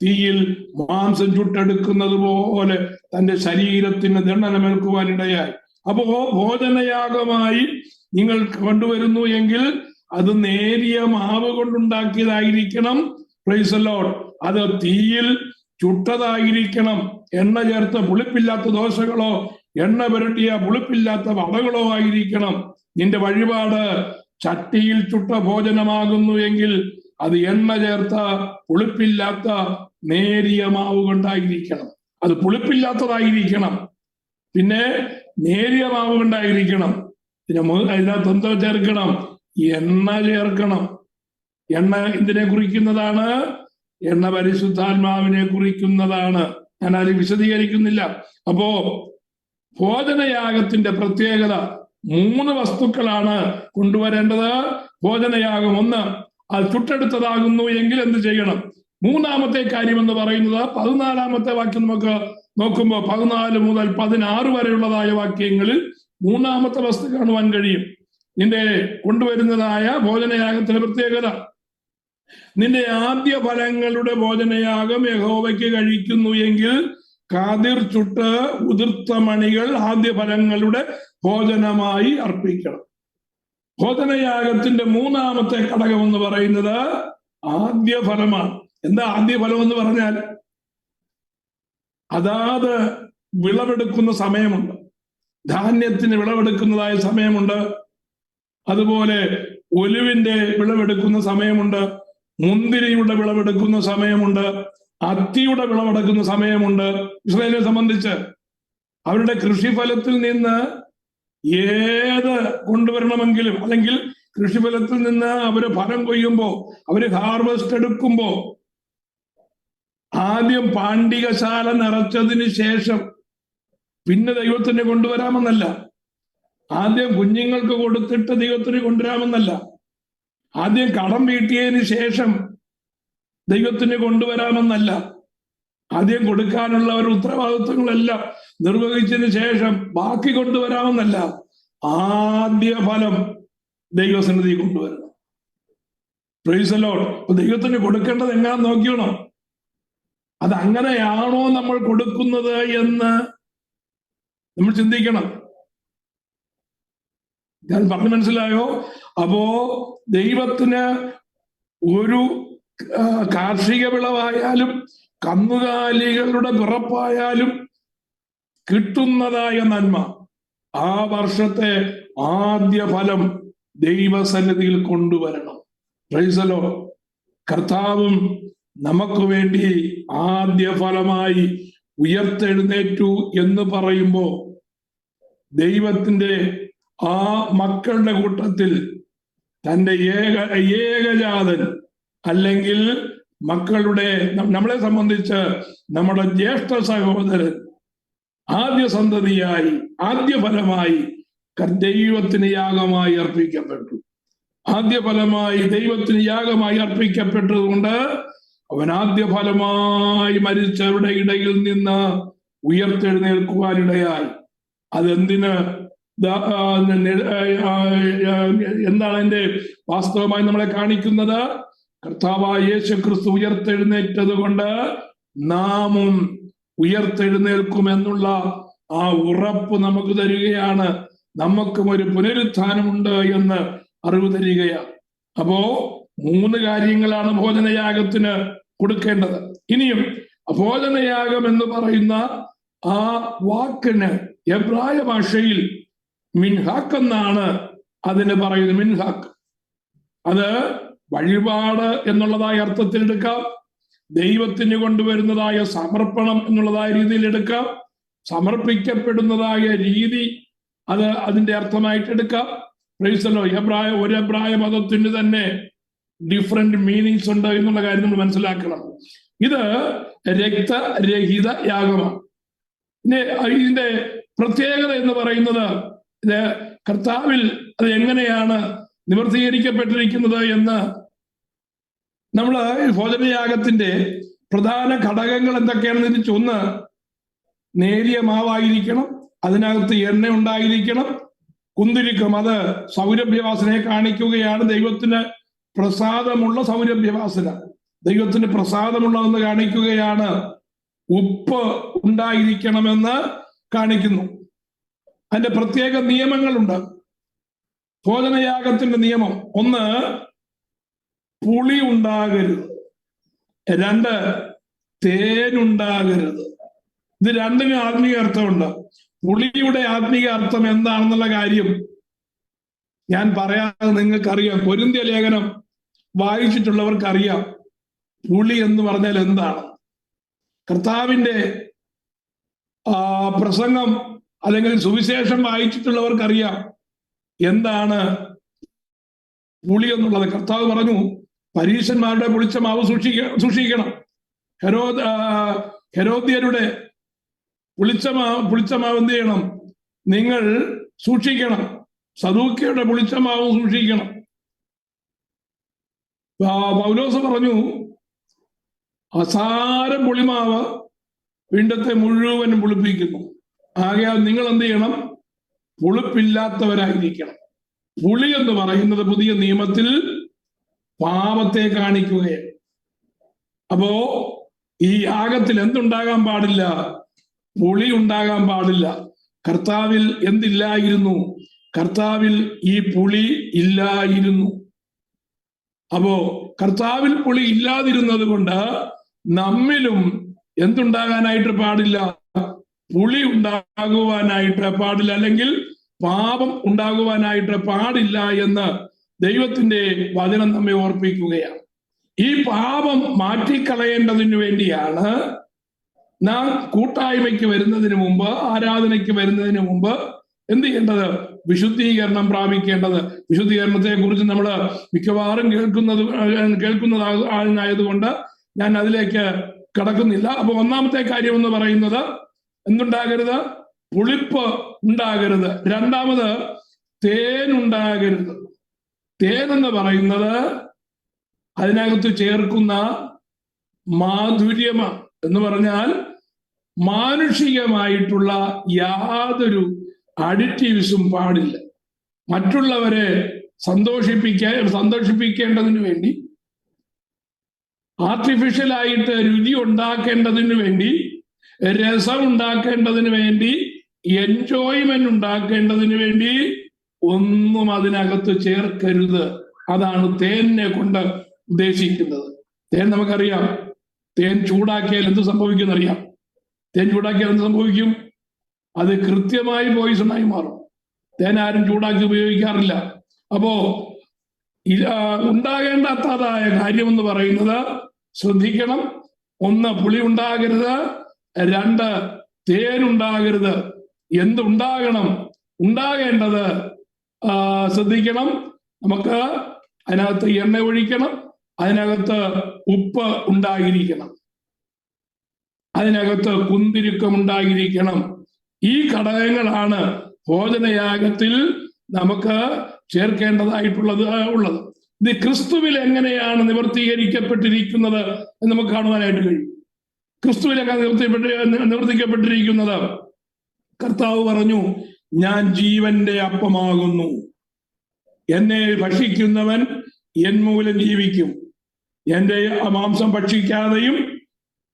തീയിൽ മാംസം ചുട്ടെടുക്കുന്നത് പോലെ തന്റെ ശരീരത്തിന് ദണ്ഡനമേൽക്കുവാനിടയായി. അപ്പോ ഭോജനയാഗമായി നിങ്ങൾ കൊണ്ടുവരുന്നു എങ്കിൽ അത് നേരിയ മാവ് കൊണ്ടുണ്ടാക്കിയതായിരിക്കണം. Praise the Lord. അത് തീയിൽ ചുട്ടതായിരിക്കണം. എണ്ണ ചേർത്ത പുളിപ്പില്ലാത്ത ദോശകളോ എണ്ണ പുരട്ടിയ പുളിപ്പില്ലാത്ത വടകളോ ആയിരിക്കണം. നിന്റെ വഴിപാട് ചട്ടിയിൽ ചുട്ട ഭോജനമാകുന്നു എങ്കിൽ അത് എണ്ണ ചേർത്ത പുളിപ്പില്ലാത്ത നേരിയ മാവ് കൊണ്ടായിരിക്കണം. അത് പുളിപ്പില്ലാത്തതായിരിക്കണം. പിന്നെ നേരിയ മാവ് കൊണ്ടായിരിക്കണം. പിന്നെ അതിനകത്ത് എന്തോ ചേർക്കണം? എണ്ണ ചേർക്കണം. എണ്ണ എന്തിനെ കുറിക്കുന്നതാണ്? എണ്ണ പരിശുദ്ധാത്മാവിനെ കുറിക്കുന്നതാണ്. ഞാൻ അത് വിശദീകരിക്കുന്നില്ല. അപ്പോ ഭോജനയാഗത്തിന്റെ പ്രത്യേകത 3 വസ്തുക്കളാണ് കൊണ്ടുവരേണ്ടത്. ഭോജനയാഗം 1 അത് ചുട്ടെടുത്തതാകുന്നു എങ്കിൽ എന്ത് ചെയ്യണം? 3-ാമത്തെ കാര്യം എന്ന് പറയുന്നത് 14-ാമത്തെ വാക്യം നമുക്ക് നോക്കുമ്പോൾ 14 മുതൽ 16 വരെയുള്ളതായ വാക്യങ്ങളിൽ 3-ാമത്തെ വസ്തു കാണുവാൻ കഴിയും. നിന്റെ കൊണ്ടുവരുന്നതായ ഭോജനയാഗത്തിന്റെ പ്രത്യേകത, നിന്റെ ആദ്യ ഫലങ്ങളുടെ ഭോജനയാഗം യഹോവയ്ക്ക് കഴിക്കുന്നു എങ്കിൽ കാതിർ ചുട്ട് ഉതിർത്ത മണികൾ ആദ്യ ഫലങ്ങളുടെ ഭോജനമായി അർപ്പിക്കണം. ഭോജനയാഗത്തിന്റെ മൂന്നാമത്തെ ഘടകം എന്ന് പറയുന്നത് ആദ്യ ഫലമാണ്. എന്താ ആദ്യ ഫലം എന്ന് പറഞ്ഞാൽ? അതാത് വിളവെടുക്കുന്ന സമയമുണ്ട്. ധാന്യത്തിന് വിളവെടുക്കുന്നതായ സമയമുണ്ട്, അതുപോലെ ഒലിവിന്റെ വിളവെടുക്കുന്ന സമയമുണ്ട്, മുന്തിരിയുടെ വിളവെടുക്കുന്ന സമയമുണ്ട്, അത്തിയുടെ വിളവെടുക്കുന്ന സമയമുണ്ട്. ഇസ്രായേലിനെ സംബന്ധിച്ച് അവരുടെ കൃഷിഫലത്തിൽ നിന്ന് ഏത് കൊണ്ടുവരണമെങ്കിലും, അല്ലെങ്കിൽ കൃഷിഫലത്തിൽ നിന്ന് അവര് ഫലം കൊയ്യുമ്പോ, അവര് ഹാർവെസ്റ്റ് എടുക്കുമ്പോ ആദ്യം പാണ്ഡികശാല നിറച്ചതിന് ശേഷം പിന്നെ ദൈവത്തിന് കൊണ്ടുവരാമെന്നല്ല. ആദ്യം കുഞ്ഞുങ്ങൾക്ക് കൊടുത്തിട്ട് ദൈവത്തിന് കൊണ്ടുവരാമെന്നല്ല. ആദ്യം കടം വീട്ടിയതിന് ശേഷം ദൈവത്തിന് കൊണ്ടുവരാമെന്നല്ല. ആദ്യം കൊടുക്കാനുള്ള ഒരു ഉത്തരവാദിത്വങ്ങളെല്ലാം നിർവഹിച്ചതിന് ശേഷം ബാക്കി കൊണ്ടുവരാമെന്നല്ല. ആദ്യ ഫലം ദൈവസന്നിധി കൊണ്ടുവരണം. Praise the Lord. ദൈവത്തിന് കൊടുക്കേണ്ടത് എങ്ങാൻ നോക്കിയണോ? അത് അങ്ങനെയാണോ നമ്മൾ കൊടുക്കുന്നത് എന്ന് നമ്മൾ ചിന്തിക്കണം. ഞാൻ പറഞ്ഞു മനസ്സിലായോ? അപ്പോ ദൈവത്തിന് ഒരു കാർഷിക വിളവായാലും കന്നുകാലികളുടെ പിറപ്പായാലും കിട്ടുന്നതായ നന്മ, ആ വർഷത്തെ ആദ്യ ഫലം ദൈവസന്നിധിയിൽ കൊണ്ടുവരണം. Praise the Lord. കർത്താവും നമുക്ക് വേണ്ടി ആദ്യ ഫലമായി ഉയർത്തെഴുന്നേറ്റു എന്ന് പറയുമ്പോ ദൈവത്തിന്റെ ആ മക്കളുടെ കൂട്ടത്തിൽ തന്റെ ഏകജാതൻ, അല്ലെങ്കിൽ മക്കളുടെ, നമ്മളെ സംബന്ധിച്ച് നമ്മുടെ ജ്യേഷ്ഠ സഹോദരൻ ആദ്യ സന്തതിയായി, ആദ്യ ഫലമായി ദൈവത്തിന് യാഗമായി അർപ്പിക്കപ്പെട്ടു. ആദ്യ ഫലമായി ദൈവത്തിന് യാഗമായി അർപ്പിക്കപ്പെട്ടതുകൊണ്ട് അവൻ ആദ്യ ഫലമായി മരിച്ചവരുടെ ഇടയിൽ നിന്ന് ഉയർത്തെഴുന്നേൽക്കുവാനിടയായി. അതെന്തിന്? എന്താണ് അതിന്റെ വാസ്തവമായി നമ്മളെ കാണിക്കുന്നത്? കർത്താവായ യേശു ക്രിസ്തു ഉയർത്തെഴുന്നേറ്റത് കൊണ്ട് നാമും ഉയർത്തെഴുന്നേൽക്കുമെന്നുള്ള ആ ഉറപ്പ് നമുക്ക് തരികയാണ്. നമുക്കും ഒരു പുനരുത്ഥാനമുണ്ട് എന്ന് അറിവ് തരികയാണ്. അപ്പോ 3 കാര്യങ്ങളാണ് ഭോജനയാഗത്തിന് കൊടുക്കേണ്ടത്. ഇനിയും ഭോജനയാഗം എന്ന് പറയുന്ന ആ വാക്കിന് എബ്രായ ഭാഷയിൽ മിൻഹാക്ക് എന്നാണ് അതിന് പറയുന്നത്. മിൻഹാക്ക്, അത് വഴിപാട് എന്നുള്ളതായ അർത്ഥത്തിൽ എടുക്കാം, ദൈവത്തിന് കൊണ്ടുവരുന്നതായ സമർപ്പണം എന്നുള്ളതായ രീതിയിൽ എടുക്കാം, സമർപ്പിക്കപ്പെടുന്നതായ രീതി അത് അതിന്റെ അർത്ഥമായിട്ട് എടുക്കാം. Praise the Lord. ഒരു എബ്രായ പദത്തിന് തന്നെ ഡിഫറെന്റ് മീനിങ്സ് ഉണ്ട് എന്നുള്ള കാര്യം നമ്മൾ മനസ്സിലാക്കണം. ഇത് രക്തരഹിത യാഗമാണ്. ഇതിന്റെ പ്രത്യേകത എന്ന് പറയുന്നത്, ഇത് കർത്താവിൽ അത് എങ്ങനെയാണ് നിവർത്തീകരിക്കപ്പെട്ടിരിക്കുന്നത് എന്ന് നമ്മൾ ഭോജനയാഗത്തിന്റെ പ്രധാന ഘടകങ്ങൾ എന്തൊക്കെയാണെന്ന് തിരിച്ചു. ഒന്ന്, നേരിയ മാവായിരിക്കണം, അതിനകത്ത് എണ്ണ ഉണ്ടായിരിക്കണം. കുന്തിരിക്കം, അത് സൗരഭ്യവാസനയെ കാണിക്കുകയാണ്. ദൈവത്തിന് പ്രസാദമുള്ള സൗരഭ്യവാസന, ദൈവത്തിന് പ്രസാദമുള്ളതെന്ന് കാണിക്കുകയാണ്. ഉപ്പ് ഉണ്ടായിരിക്കണമെന്ന് കാണിക്കുന്നു. അതിന്റെ പ്രത്യേക നിയമങ്ങളുണ്ട്. ഭോജനയാഗത്തിന്റെ നിയമം: 1, പുളി ഉണ്ടാകരുത്. 2, തേനുണ്ടാകരുത്. ഇത് രണ്ടിനും ആത്മീയ അർത്ഥമുണ്ട്. പുളിയുടെ ആത്മീയ അർത്ഥം എന്താണെന്നുള്ള കാര്യം ഞാൻ പറയാതെ നിങ്ങൾക്കറിയാം. കൊരിന്ത്യ ലേഖനം വായിച്ചിട്ടുള്ളവർക്കറിയാം പുളി എന്ന് പറഞ്ഞാൽ എന്താണ്. കർത്താവിന്റെ പ്രസംഗം അല്ലെങ്കിൽ സുവിശേഷം വായിച്ചിട്ടുള്ളവർക്കറിയാം എന്താണ് പുളി എന്നുള്ളത്. കർത്താവ് പറഞ്ഞു, പരീശന്മാരുടെ പുളിച്ച മാവ് സൂക്ഷിക്കണം. ഹെരോദ്യരുടെ പുളിച്ച മാവ് എന്ത് ചെയ്യണം? നിങ്ങൾ സൂക്ഷിക്കണം. സദൂക്യയുടെ പുളിച്ച മാവ് സൂക്ഷിക്കണം. പൗലോസ് പറഞ്ഞു, അസാരം പുളിമാവ് പിണ്ടത്തെ മുഴുവൻ പുളിപ്പിക്കുന്നു. ആകയാൽ നിങ്ങൾ എന്ത് ചെയ്യണം? പുളിപ്പില്ലാത്തവരായിരിക്കണം. പുളി എന്ന് പറയുന്നത് പുതിയ നിയമത്തിൽ പാപത്തെ കാണിക്കുകയാണ്. അപ്പോ ഈ യാഗത്തിൽ എന്തുണ്ടാകാൻ പാടില്ല? പുളി ഉണ്ടാകാൻ പാടില്ല. കർത്താവിൽ എന്തില്ലായിരുന്നു? കർത്താവിൽ ഈ പുളി ഇല്ലായിരുന്നു. അപ്പോ കർത്താവിൽ പുളി ഇല്ലാതിരുന്നത് കൊണ്ട് നമ്മിലും എന്തുണ്ടാകാനായിട്ട് പാടില്ല? പുളി ഉണ്ടാകുവാനായിട്ട് പാടില്ല, അല്ലെങ്കിൽ പാപം ഉണ്ടാകുവാനായിട്ട് പാടില്ല എന്ന് ദൈവത്തിന്റെ വചനം നമ്മെ ഓർപ്പിക്കുകയാണ്. ഈ പാപം മാറ്റിക്കളയേണ്ടതിന് വേണ്ടിയാണ് നാം കൂട്ടായ്മയ്ക്ക് വരുന്നതിന് മുമ്പ്, ആരാധനയ്ക്ക് വരുന്നതിന് മുമ്പ് എന്ത് ചെയ്യേണ്ടത്? വിശുദ്ധീകരണം പ്രാപിക്കേണ്ടത്. വിശുദ്ധീകരണത്തെ കുറിച്ച് നമ്മൾ മിക്കവാറും കേൾക്കുന്നതായതുകൊണ്ട് ഞാൻ അതിലേക്ക് കടക്കുന്നില്ല. അപ്പൊ ഒന്നാമത്തെ കാര്യം എന്ന് പറയുന്നത് എന്തുണ്ടാകരുത്? പുളിപ്പ് ഉണ്ടാകരുത്. രണ്ടാമത് തേൻ ഉണ്ടാകരുത്. തേൻ എന്ന് പറയുന്നത് അതിനകത്ത് ചേർക്കുന്ന മാധുര്യമാണ്. എന്ന് പറഞ്ഞാൽ മാനുഷികമായിട്ടുള്ള യാതൊരു അഡിറ്റീവ്സും പാടില്ല. മറ്റുള്ളവരെ സന്തോഷിപ്പിക്കേണ്ടതിന് വേണ്ടി, ആർട്ടിഫിഷ്യലായിട്ട് രുചി ഉണ്ടാക്കേണ്ടതിന് വേണ്ടി, രസം ഉണ്ടാക്കേണ്ടതിന് വേണ്ടി, എൻജോയ്മെന്റ് ഉണ്ടാക്കേണ്ടതിന് വേണ്ടി ഒന്നും അതിനകത്ത് ചേർക്കരുത്. അതാണ് തേനിനെ കൊണ്ട് ഉദ്ദേശിക്കുന്നത്. തേൻ നമുക്കറിയാം, തേൻ ചൂടാക്കിയാൽ എന്ത് സംഭവിക്കും അറിയാം? തേൻ ചൂടാക്കിയാൽ എന്ത് സംഭവിക്കും? അത് കൃത്യമായി പോയിസണായി മാറും. തേൻ ആരും ചൂടാക്കി ഉപയോഗിക്കാറില്ല. അപ്പോ ഉണ്ടാകേണ്ടാത്തതായ കാര്യമെന്ന് പറയുന്നത് ശ്രദ്ധിക്കണം. ഒന്ന്, പുളി ഉണ്ടാകരുത്. രണ്ട്, തേനുണ്ടാകരുത്. എന്തുണ്ടാകണം? ഉണ്ടാകേണ്ടത് ശ്രദ്ധിക്കണം. നമുക്ക് അതിനകത്ത് എണ്ണ ഒഴിക്കണം, അതിനകത്ത് ഉപ്പ് ഉണ്ടായിരിക്കണം, അതിനകത്ത് കുന്തിരുക്കം ഉണ്ടായിരിക്കണം. ഈ ഘടകങ്ങളാണ് ഭോജനയാഗത്തിൽ നമുക്ക് ചേർക്കേണ്ടതായിട്ടുള്ളത്. ഇത് ക്രിസ്തുവിൽ എങ്ങനെയാണ് നിവർത്തീകരിക്കപ്പെട്ടിരിക്കുന്നത് എന്ന് നമുക്ക് കാണുവാനായിട്ട് കഴിയും. ക്രിസ്തുവിലൊക്കെ നിവർത്തിക്കപ്പെട്ടിരിക്കുന്നത്, കർത്താവ് പറഞ്ഞു, ഞാൻ ജീവന്റെ അപ്പമാകുന്നു, എന്നെ ഭക്ഷിക്കുന്നവൻ എൻ മൂലം ജീവിക്കും. എന്റെ മാംസം ഭക്ഷിക്കാതെയും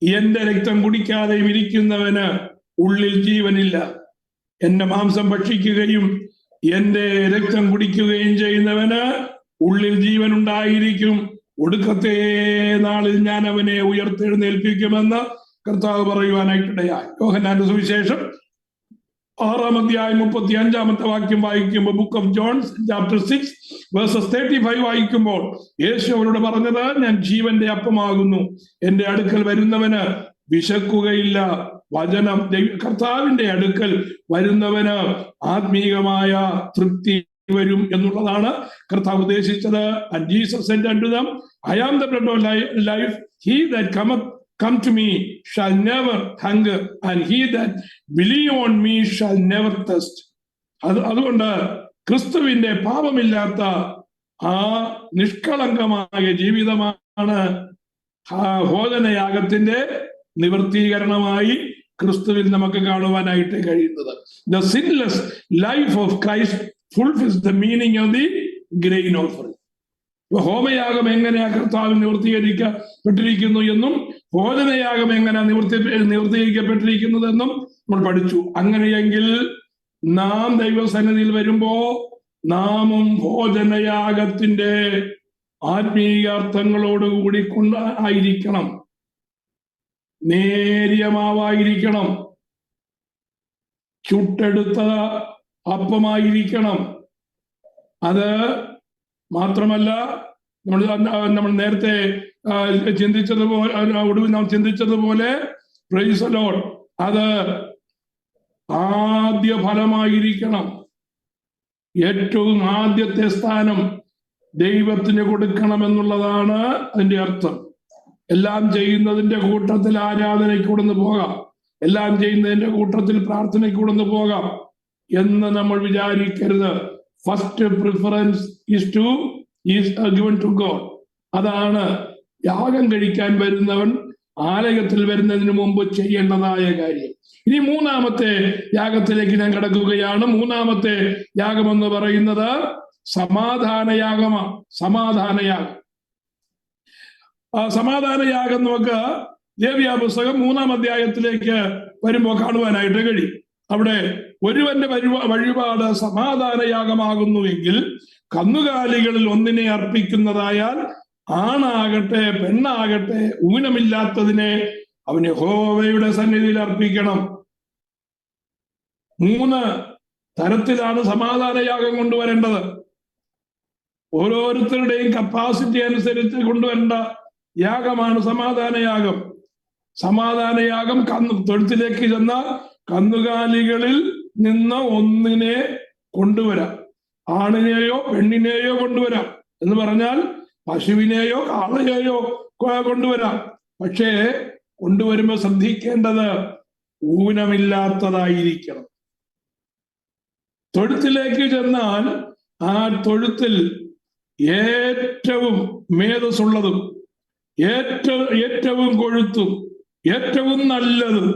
എന്റെ രക്തം കുടിക്കാതെയും ഇരിക്കുന്നവന് ഉള്ളിൽ ജീവനില്ല. എന്റെ മാംസം ഭക്ഷിക്കുകയും എന്റെ രക്തം കുടിക്കുകയും ചെയ്യുന്നവന് ഉള്ളിൽ ജീവൻ ഉണ്ടായിരിക്കും. ഒടുക്കത്തെ നാളിൽ ഞാൻ അവനെ ഉയർത്തെഴുന്നേൽപ്പിക്കുമെന്ന് കർത്താവ് പറയുവാനായിട്ടിടയായി. യോഹന്നാന്റെ സുവിശേഷം 6-ാം അധ്യായം 35-ാമത്തെ വാക്യം വായിക്കുമ്പോൾ, book of John chapter 6 versus 35 വായിക്കുമ്പോൾ യേശു അവരോട് പറഞ്ഞത്, ഞാൻ ജീവന്റെ അപ്പമാകുന്നു, എന്റെ അടുക്കൽ വരുന്നവന് വിശക്കുകയില്ല. വചനം, കർത്താവിന്റെ അടുക്കൽ വരുന്നവന് ആത്മീകമായ തൃപ്തി വരും എന്നുള്ളതാണ് കർത്താവ് ഉദ്ദേശിച്ചത്. And Jesus said unto them, I am the bread of life. He that come to me shall never hunger, and he that believe on me shall never thirst. അതുകൊണ്ട് ക്രിസ്തുവിന്റെ പാപമില്ലാത്ത ആ നിഷ്കളങ്കമായ ജീവിതമാണ് ഭോജനയാഗത്തിന്റെ നിവർത്തീകരണമായി ക്രിസ്തുവിൽ നമുക്ക് കാണുവാനായിട്ട് കഴിയുന്നത്. The sinless life of Christ fulfills the meaning of the grain offering. ഹോമയാഗം എങ്ങനെയാ കർത്താവിൽ നിവർത്തീകരിക്കപ്പെട്ടിരിക്കുന്നു എന്നും ഭോജനയാഗം എങ്ങനെ നിവർത്തീകരിക്കപ്പെട്ടിരിക്കുന്നതെന്നും നമ്മൾ പഠിച്ചു. അങ്ങനെയെങ്കിൽ നാം ദൈവസന്നിധിയിൽ വരുമ്പോ നാമും ഭോജനയാഗത്തിന്റെ ആത്മീയാർത്ഥങ്ങളോടുകൂടി ആയിരിക്കണം. നേരിയ മാവായിരിക്കണം, ചുട്ടെടുത്ത അപ്പമായിരിക്കണം. അത് മാത്രമല്ല, നമ്മൾ നേരത്തെ ചിന്തിച്ചതുപോലെ, ഒടുവിൽ നാം ചിന്തിച്ചതുപോലെ, പ്രൈസ് ദി ലോർഡ്, അത് ആദ്യ ഫലമായിരിക്കണം. ഏറ്റവും ആദ്യത്തെ സ്ഥാനം ദൈവത്തിന് കൊടുക്കണമെന്നുള്ളതാണ് അതിന്റെ അർത്ഥം. എല്ലാം ചെയ്യുന്നതിന്റെ കൂട്ടത്തിൽ ആരാധനയ്ക്ക് കൊടുന്ന് പോകാം, എല്ലാം ചെയ്യുന്നതിന്റെ കൂട്ടത്തിൽ പ്രാർത്ഥനയ്ക്ക് കൊടുന്ന് പോകാം എന്ന് നമ്മൾ വിചാരിക്കരുത്. First preference is given to God. അതാണ് യാഗം കഴിക്കാൻ വരുന്നവൻ ആലയത്തിൽ വരുന്നതിന് മുമ്പ് ചെയ്യേണ്ടതായ കാര്യം. ഇനി മൂന്നാമത്തെ യാഗത്തിലേക്ക് ഞാൻ കടക്കുകയാണ്. മൂന്നാമത്തെ യാഗം എന്ന് പറയുന്നത് സമാധാനയാഗമാണ്. സമാധാനയാഗം. സമാധാനയാഗം നമുക്ക് ലേവ്യ പുസ്തകം 3-ാം അധ്യായത്തിലേക്ക് വരുമ്പോൾ കാണുവാനായിട്ട് കഴിയും. അവിടെ ഒരുവന്റെ വഴിപാട് സമാധാനയാഗമാകുന്നുവെങ്കിൽ കന്നുകാലികളിൽ ഒന്നിനെ അർപ്പിക്കുന്നതായാൽ ആണാകട്ടെ പെണ്ണാകട്ടെ ഊനമില്ലാത്തതിനെ അവൻ യഹോവയുടെ സന്നിധിയിൽ അർപ്പിക്കണം. 3 തരത്തിലാണ് സമാധാനയാഗം കൊണ്ടുവരേണ്ടത്. ഓരോരുത്തരുടെയും കപ്പാസിറ്റി അനുസരിച്ച് കൊണ്ടുവരേണ്ട യാഗമാണ് സമാധാനയാഗം. സമാധാനയാഗം തൊഴുത്തിലേക്ക് ചെന്ന കന്നുകാലികളിൽ നിന്ന് ഒന്നിനെ കൊണ്ടുവരാം. ആണിനെയോ പെണ്ണിനെയോ കൊണ്ടുവരാം. എന്ന് പറഞ്ഞാൽ പശുവിനെയോ കാളയെയോ കൊണ്ടുവരാം. പക്ഷേ കൊണ്ടുവരുമ്പോൾ ശ്രദ്ധിക്കേണ്ടത് ഊനമില്ലാത്തതായിരിക്കണം. തൊഴുത്തിലേക്ക് ചെന്നാൽ ആ തൊഴുത്തിൽ ഏറ്റവും മേധസ്സുള്ളതും ഏറ്റവും കൊഴുത്തും ഏറ്റവും നല്ലതും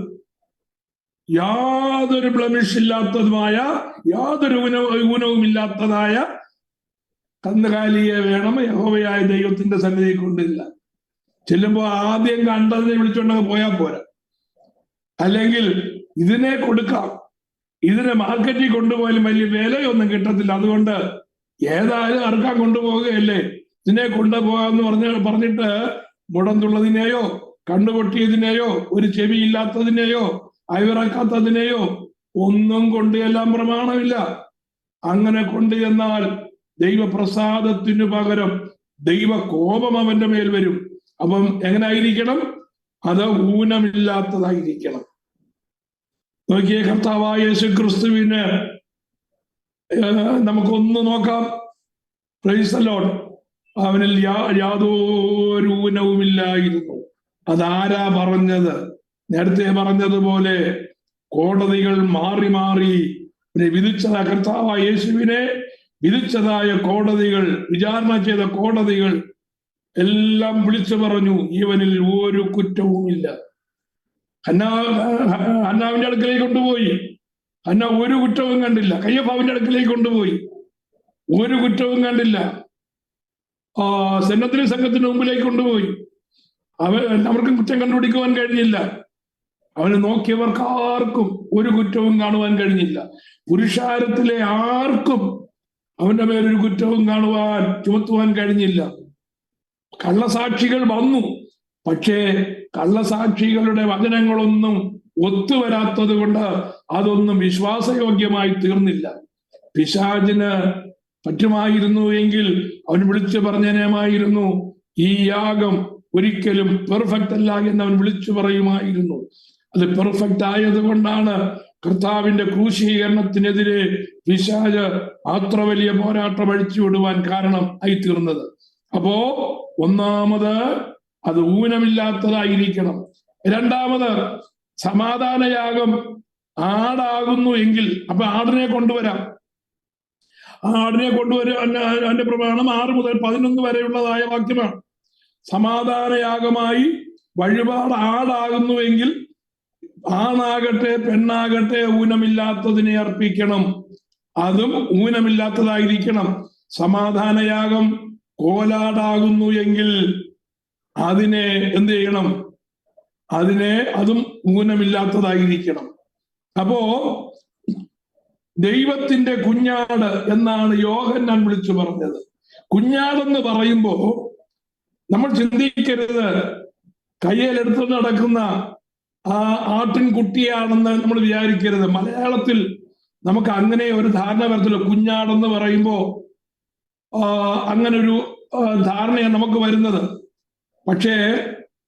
യാതൊരു ബ്ലമിഷില്ലാത്തതുമായ യാതൊരു ഊനവും ഇല്ലാത്തതായ കന്നുകാലിയെ വേണം യഹോവയായ ദൈവത്തിന്റെ സന്നിധി കൊണ്ടില്ല. ചെല്ലുമ്പോ ആദ്യം കണ്ടതിനെ വിളിച്ചോണ്ടങ്ങ് പോയാൽ പോരാ. അല്ലെങ്കിൽ ഇതിനെ കൊടുക്കാം, ഇതിനെ മാർക്കറ്റിൽ കൊണ്ടുപോയാലും വലിയ വിലയൊന്നും കിട്ടത്തില്ല. അതുകൊണ്ട് ഏതായാലും അറുക്കാൻ കൊണ്ടുപോവുകയല്ലേ, ഇതിനെ കൊണ്ടുപോകാന്ന് പറഞ്ഞിട്ട് മുടന്തുള്ളതിനെയോ കണ്ണുപൊട്ടിയതിനെയോ ഒരു ചെവി ഇല്ലാത്തതിനെയോ അയവിറക്കാത്തതിനെയോ ഒന്നും കൊണ്ടുചെല്ലാൻ പ്രമാണമില്ല. അങ്ങനെ കൊണ്ടുചെന്നാൽ ദൈവപ്രസാദത്തിനു പകരം ദൈവ കോപം അവന്റെ മേൽ വരും. അപ്പം എങ്ങനായിരിക്കണം? അത് ഊനമില്ലാത്തതായിരിക്കണം. നോക്കിയേ, കർത്താവായ യേശു ക്രിസ്തുവിന് നമുക്കൊന്ന് നോക്കാം. Praise the Lord. അവനിൽ യാതൊരു ഊനവുമില്ലായിരുന്നു. അതാരാ പറഞ്ഞത്? നേരത്തെ പറഞ്ഞതുപോലെ കോടതികൾ മാറി മാറി വിധിച്ചതായ കർത്താവായ യേശുവിനെ വിധിച്ചതായ കോടതികൾ, വിചാരണ ചെയ്ത കോടതികൾ എല്ലാം വിളിച്ചു പറഞ്ഞു, ഇവനിൽ ഒരു കുറ്റവുമില്ല. ഹന്നാവിന്റെ അടുക്കലേക്ക് കൊണ്ടുപോയി. ഹന്ന ഒരു കുറ്റവും കണ്ടില്ല. കയ്യഫാവിന്റെ അടുക്കലേക്ക് കൊണ്ടുപോയി, ഒരു കുറ്റവും കണ്ടില്ല. സെന്നത്തിലെ സംഘത്തിന് മുമ്പിലേക്ക് കൊണ്ടുപോയി. അവർക്കും കുറ്റം കണ്ടുപിടിക്കുവാൻ കഴിഞ്ഞില്ല. അവന് നോക്കിയവർക്ക് ആർക്കും ഒരു കുറ്റവും കാണുവാൻ കഴിഞ്ഞില്ല. പുരുഷാരത്തിലെ ആർക്കും അവന്റെ മേലൊരു കുറ്റവും ചുമത്തുവാൻ കഴിഞ്ഞില്ല. കള്ളസാക്ഷികൾ വന്നു, പക്ഷേ കള്ളസാക്ഷികളുടെ വചനങ്ങളൊന്നും ഒത്തുവരാത്തത് കൊണ്ട് അതൊന്നും വിശ്വാസയോഗ്യമായി തീർന്നില്ല. പിശാചിന് പറ്റുമായിരുന്നു എങ്കിൽ അവൻ വിളിച്ചു പറഞ്ഞേമായിരുന്നു, ഈ യാഗം ഒരിക്കലും പെർഫെക്റ്റ് അല്ല എന്ന് അവൻ വിളിച്ചു പറയുമായിരുന്നു. അത് പെർഫെക്റ്റ് ആയത് കൊണ്ടാണ് കർത്താവിന്റെ ക്രൂശീകരണത്തിനെതിരെ പിശാച് അത്ര വലിയ പോരാട്ടം അഴിച്ചുവിടുവാൻ കാരണം ആയി തീർന്നത്. അപ്പോ ഒന്നാമത് അത് ഊനമില്ലാത്തതായിരിക്കണം. രണ്ടാമത് സമാധാനയാഗം ആടാകുന്നു എങ്കിൽ അപ്പൊ ആടിനെ കൊണ്ടുവരാം. ആടിനെ അതിന്റെ പ്രമാണം 6 മുതൽ 11 വരെയുള്ളതായ വാക്യമാണ്. സമാധാനയാഗമായി വഴിപാട് ആടാകുന്നുവെങ്കിൽ ആണാകട്ടെ പെണ്ണാകട്ടെ ഊനമില്ലാത്തതിനെ അർപ്പിക്കണം. അതും ഊനമില്ലാത്തതായിരിക്കണം. സമാധാനയാഗം കോലാടാകുന്നു എങ്കിൽ അതിനെ എന്ത് ചെയ്യണം? അതും ഊനമില്ലാത്തതായിരിക്കണം. അപ്പോ ദൈവത്തിന്റെ കുഞ്ഞാട് എന്നാണ് യോഹന്നാൻ വിളിച്ചു പറഞ്ഞത്. കുഞ്ഞാടെന്ന് പറയുമ്പോ നമ്മൾ ചിന്തിക്കരുത് കയ്യിലെടുത്ത് നടക്കുന്ന ആ ആട്ടിൻകുട്ടിയാണെന്ന് നമ്മൾ വിചാരിക്കരുത്. മലയാളത്തിൽ നമുക്ക് അങ്ങനെ ഒരു ധാരണ വരത്തില്ല. കുഞ്ഞാടെന്ന് പറയുമ്പോ അങ്ങനെ ഒരു ധാരണയാണ് നമുക്ക് വരുന്നത്. പക്ഷേ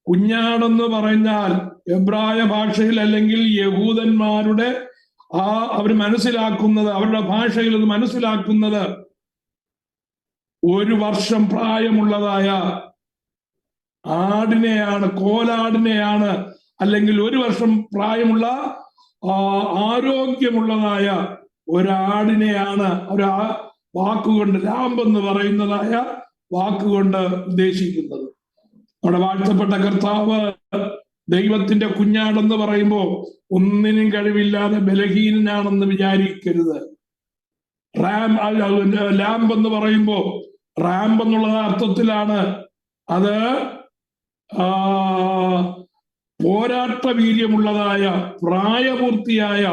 കുഞ്ഞാടെന്ന് പറഞ്ഞാൽ എബ്രായ ഭാഷയിൽ അല്ലെങ്കിൽ യഹൂദന്മാരുടെ അവർ മനസ്സിലാക്കുന്നത്, അവരുടെ ഭാഷയിൽ അത് മനസ്സിലാക്കുന്നത് 1 വർഷം പ്രായമുള്ളതായ ആടിനെയാണ്, കോലാടിനെയാണ്. അല്ലെങ്കിൽ 1 വർഷം പ്രായമുള്ള ആരോഗ്യമുള്ളതായ ഒരാടിനെയാണ് ഒരു വാക്കുകൊണ്ട്, ലാമ്പെന്ന് പറയുന്നതായ വാക്കുകൊണ്ട് ഉദ്ദേശിക്കുന്നത്. അവിടെ വാഴ്ത്തപ്പെട്ട കർത്താവ് ദൈവത്തിന്റെ കുഞ്ഞാടെന്ന് പറയുമ്പോ ഒന്നിനും കഴിവില്ലാതെ ബലഹീനനാണെന്ന് വിചാരിക്കരുത്. ലാമ്പ് എന്ന് പറയുമ്പോ റാമ്പ് എന്നുള്ള അർത്ഥത്തിലാണ്. അത് പോരാട്ട വീര്യമുള്ളതായ പ്രായപൂർത്തിയായ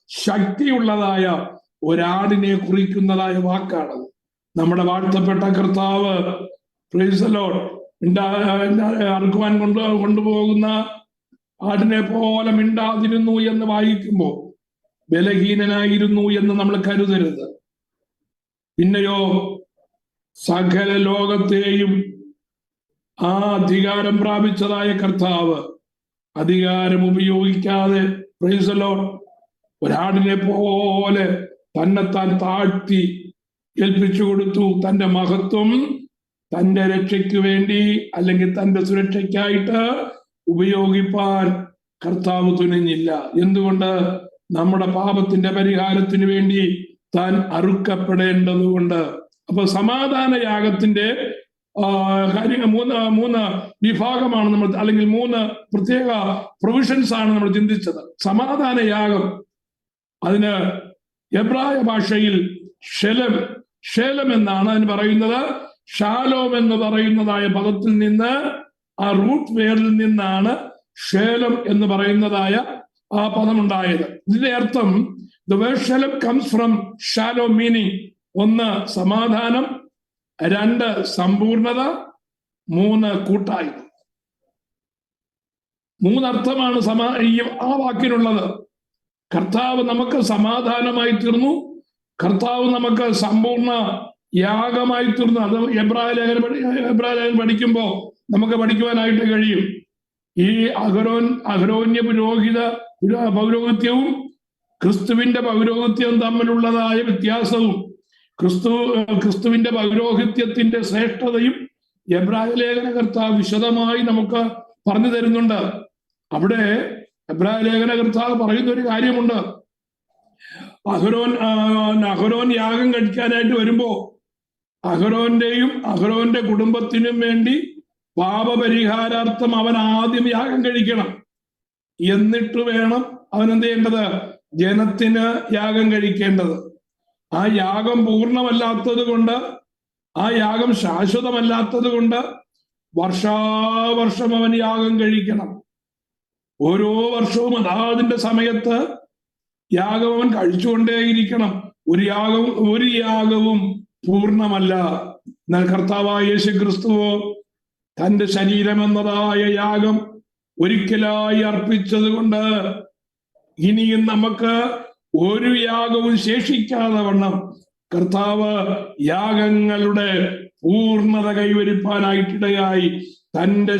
ശക്തിയുള്ളതായ ഒരാടിനെ കുറിക്കുന്നതായ വാക്കാണത്. നമ്മുടെ വാഴ്ത്തപ്പെട്ട കർത്താവ് പ്രൈസ് ദി ലോർഡ് അറുക്കുവാൻ കൊണ്ടുപോകുന്ന ആടിനെ പോലെ മിണ്ടാതിരുന്നു എന്ന് വായിക്കുമ്പോൾ ബലഹീനനായിരുന്നു എന്ന് നമ്മൾ കരുതരുത്. പിന്നെയോ സകല ലോകത്തെയും ആ അധികാരം പ്രാപിച്ചതായ കർത്താവ് അധികാരം ഉപയോഗിക്കാതെ പ്രൈസ് ദി ലോർഡ് ഒരാടിനെ പോലെ തന്നെത്താൻ താഴ്ത്തി ഏൽപ്പിച്ചു കൊടുത്തു. തന്റെ മഹത്വം തന്റെ രക്ഷയ്ക്ക് വേണ്ടി അല്ലെങ്കിൽ തന്റെ സുരക്ഷയ്ക്കായിട്ട് ഉപയോഗിപ്പാൻ കർത്താവ് തുനിഞ്ഞില്ല. എന്തുകൊണ്ട്? നമ്മുടെ പാപത്തിന്റെ പരിഹാരത്തിന് വേണ്ടി താൻ അറുക്കപ്പെടേണ്ടതുകൊണ്ട്. അപ്പൊ സമാധാന യാഗത്തിന്റെ കാര്യങ്ങൾ മൂന്ന് വിഭാഗമാണ് നമ്മൾ, അല്ലെങ്കിൽ 3 പ്രത്യേക പ്രൊവിഷൻസ് ആണ് നമ്മൾ ചിന്തിച്ചത്. സമാധാന യാഗം, അതിന് എബ്രായ ഭാഷയിൽ ഷേലം എന്നാണ് അതിന് പറയുന്നത്. ഷാലോം എന്ന് പറയുന്നതായ പദത്തിൽ നിന്ന്, ആ റൂട്ട് വേരിൽ നിന്നാണ് ഷേലം എന്ന് പറയുന്നതായ ആ പദമുണ്ടായത്. ഇതിന്റെ അർത്ഥം the word shalom comes from shalom, meaning 1 സമാധാനം, 2 സമ്പൂർണത, 3 കൂട്ടായ്മ. 3 അർത്ഥമാണ് ആ വാക്കിനുള്ളത്. കർത്താവ് നമുക്ക് സമാധാനമായി തീർന്നു, കർത്താവ് നമുക്ക് സമ്പൂർണ്ണ യാഗമായി തീർന്നു. അത് എബ്രായ ലേഖനം പഠിക്കുമ്പോൾ നമുക്ക് പഠിക്കുവാനായിട്ട് കഴിയും. ഈ അഹരോന്യ പൗരോഹിത്യവും ക്രിസ്തുവിന്റെ പൗരോഹിത്യവും തമ്മിലുള്ളതായ വ്യത്യാസവും ക്രിസ്തുവിന്റെ പൗരോഹിത്യത്തിന്റെ ശ്രേഷ്ഠതയും എബ്രായ ലേഖനകർത്താവ് വിശദമായി നമുക്ക് പറഞ്ഞു തരുന്നുണ്ട്. അവിടെ എബ്രായ ലേഖനകർത്താവ് പറയുന്ന ഒരു കാര്യമുണ്ട്. അഹരോൻ യാഗം കഴിക്കാനായിട്ട് വരുമ്പോ അഹരോന്റെ കുടുംബത്തിനും വേണ്ടി പാപപരിഹാരാർത്ഥം അവൻ ആദ്യം യാഗം കഴിക്കണം. എന്നിട്ട് വേണം അവൻ എന്ത് ചെയ്യേണ്ടത്? ജനത്തിന് യാഗം കഴിക്കേണ്ടത്. ആ യാഗം പൂർണ്ണമല്ലാത്തത് കൊണ്ട്, ആ യാഗം ശാശ്വതമല്ലാത്തത് കൊണ്ട് വർഷാവർഷം അവൻ യാഗം കഴിക്കണം. ഓരോ വർഷവും അതാതിന്റെ സമയത്ത് യാഗം അവൻ കഴിച്ചുകൊണ്ടേയിരിക്കണം. ഒരു യാഗവും പൂർണ്ണമല്ല. എന്നാൽ കർത്താവായ യേശു ക്രിസ്തുവോ തന്റെ ശരീരം എന്നതായ യാഗം ഒരിക്കലായി അർപ്പിച്ചത് കൊണ്ട് ഇനിയും നമുക്ക് ഒരു യാഗവും ശേഷിക്കാതെ വണ്ണം കർത്താവ് യാഗങ്ങളുടെ പൂർണ്ണത കൈവരിപ്പാനായിട്ടിടയായി തന്റെ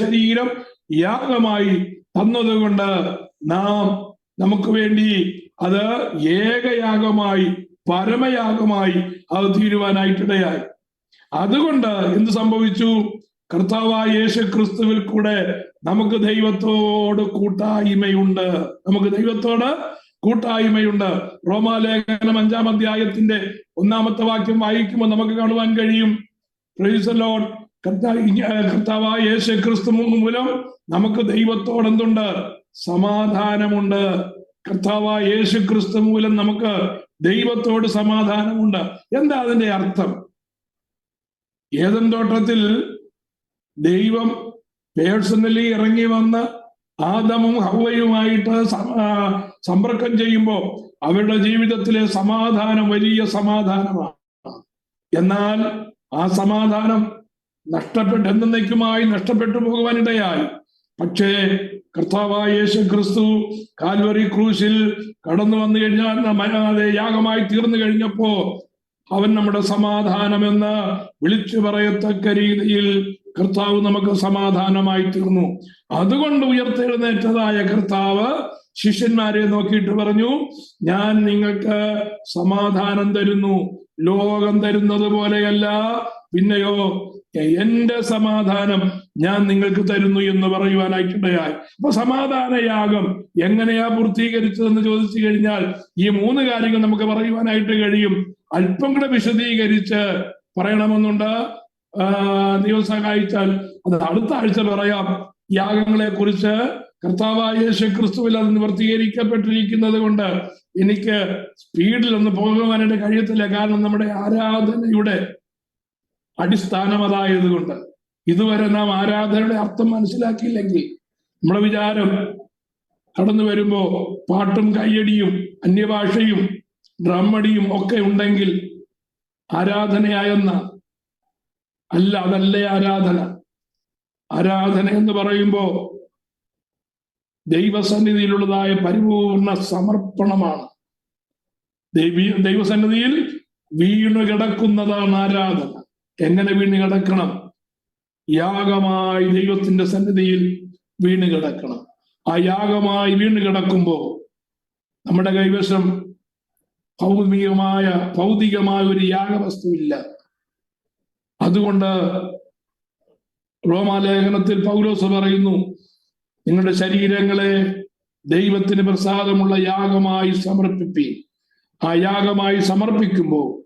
ശരീരം യാഗമായി തന്നതുകൊണ്ട് നമുക്ക് വേണ്ടി അത് ഏകയാഗമായി, പരമയാഗമായി അത് തീരുവാനായിട്ടിടയായി. അതുകൊണ്ട് എന്ത് സംഭവിച്ചു? കർത്താവായ യേശു ക്രിസ്തുവിൽ കൂടെ നമുക്ക് ദൈവത്തോട് കൂട്ടായ്മയുണ്ട്. റോമാലേഖനം 5-ാം അധ്യായത്തിന്റെ 1-ാമത്തെ വാക്യം വായിക്കുമ്പോൾ നമുക്ക് കാണുവാൻ കഴിയും. Praise the Lord. കർത്താവായ യേശു ക്രിസ്തു മൂലം നമുക്ക് ദൈവത്തോട് എന്തുണ്ട്? സമാധാനമുണ്ട്. കർത്താവായ യേശു ക്രിസ്തു മൂലം നമുക്ക് ദൈവത്തോട് സമാധാനമുണ്ട്. എന്താ അതിന്റെ അർത്ഥം? ഏദൻ തോട്ടത്തിൽ ദൈവം പേഴ്സണലി ഇറങ്ങി വന്ന് ആദമും ഹവ്വയുമായിട്ട് സമ്പർക്കം ചെയ്യുമ്പോൾ അവരുടെ ജീവിതത്തിലെ സമാധാനം വലിയ സമാധാനമാണ്. എന്നാൽ ആ സമാധാനം എന്നേക്കുമായി നഷ്ടപ്പെട്ടു പോകുവാനിടയായി. പക്ഷേ കർത്താവായ യേശു ക്രിസ്തു കാൽവറി ക്രൂശിൽ കടന്നു വന്നു കഴിഞ്ഞാൽ, യാഗമായി തീർന്നു കഴിഞ്ഞപ്പോ അവൻ നമ്മുടെ സമാധാനമെന്ന് വിളിച്ചു പറയത്തക്ക രീതിയിൽ കർത്താവ് നമുക്ക് സമാധാനമായി തീർന്നു. അതുകൊണ്ട് ഉയർത്തെഴുന്നേറ്റതായ കർത്താവ് ശിഷ്യന്മാരെ നോക്കിയിട്ട് പറഞ്ഞു, ഞാൻ നിങ്ങൾക്ക് സമാധാനം തരുന്നു, ലോകം തരുന്നത് പോലെയല്ല, പിന്നെയോ എന്റെ സമാധാനം ഞാൻ നിങ്ങൾക്ക് തരുന്നു എന്ന് പറയുവാനായിട്ടിടയായി. അപ്പൊ സമാധാന യാഗം എങ്ങനെയാ പൂർത്തീകരിച്ചതെന്ന് ചോദിച്ചു കഴിഞ്ഞാൽ ഈ 3 കാര്യങ്ങൾ നമുക്ക് പറയുവാനായിട്ട് കഴിയും. അല്പം കൂടെ വിശദീകരിച്ച് പറയണമെന്നുണ്ട്. ദൈവം സഹായിച്ചാൽ അത് അടുത്ത ആഴ്ച പറയാം. യാഗങ്ങളെ കുറിച്ച് കർത്താവായ യേശു ക്രിസ്തുവിൽ അത് നിവർത്തീകരിക്കപ്പെട്ടിരിക്കുന്നത് കൊണ്ട് എനിക്ക് സ്പീഡിലൊന്ന് പോകുവാനായിട്ട് കഴിയത്തില്ല. കാരണം നമ്മുടെ ആരാധനയുടെ അടിസ്ഥാനം അതായത് കൊണ്ട് ഇതുവരെ നാം ആരാധനയുടെ അർത്ഥം മനസ്സിലാക്കിയില്ലെങ്കിൽ നമ്മുടെ വിചാരം കടന്നു വരുമ്പോ പാട്ടും കയ്യടിയും അന്യഭാഷയും ഡ്രമ്മടിയും ഒക്കെ ഉണ്ടെങ്കിൽ ആരാധനയായെന്ന അല്ല, അതല്ലേ ആരാധന. ആരാധന എന്ന് പറയുമ്പോ ദൈവസന്നിധിയിലുള്ളതായ പരിപൂർണ സമർപ്പണമാണ്. ദൈവസന്നിധിയിൽ വീണു കിടക്കുന്നതാണ് ആരാധന. എങ്ങനെ വീണ് കിടക്കണം? യാഗമായി ദൈവത്തിന്റെ സന്നിധിയിൽ വീണ് കിടക്കണം. ആ യാഗമായി വീണ് കിടക്കുമ്പോ നമ്മുടെ കൈവശം ഭൗതികമായ ഒരു യാഗവസ്തുവില്ല. അതുകൊണ്ട് റോമാലേഖനത്തിൽ പൗലോസ് പറയുന്നു, നിങ്ങളുടെ ശരീരങ്ങളെ ദൈവത്തിന് പ്രസാദമുള്ള യാഗമായി സമർപ്പിപ്പീൻ. ആ യാഗമായി സമർപ്പിക്കുമ്പോൾ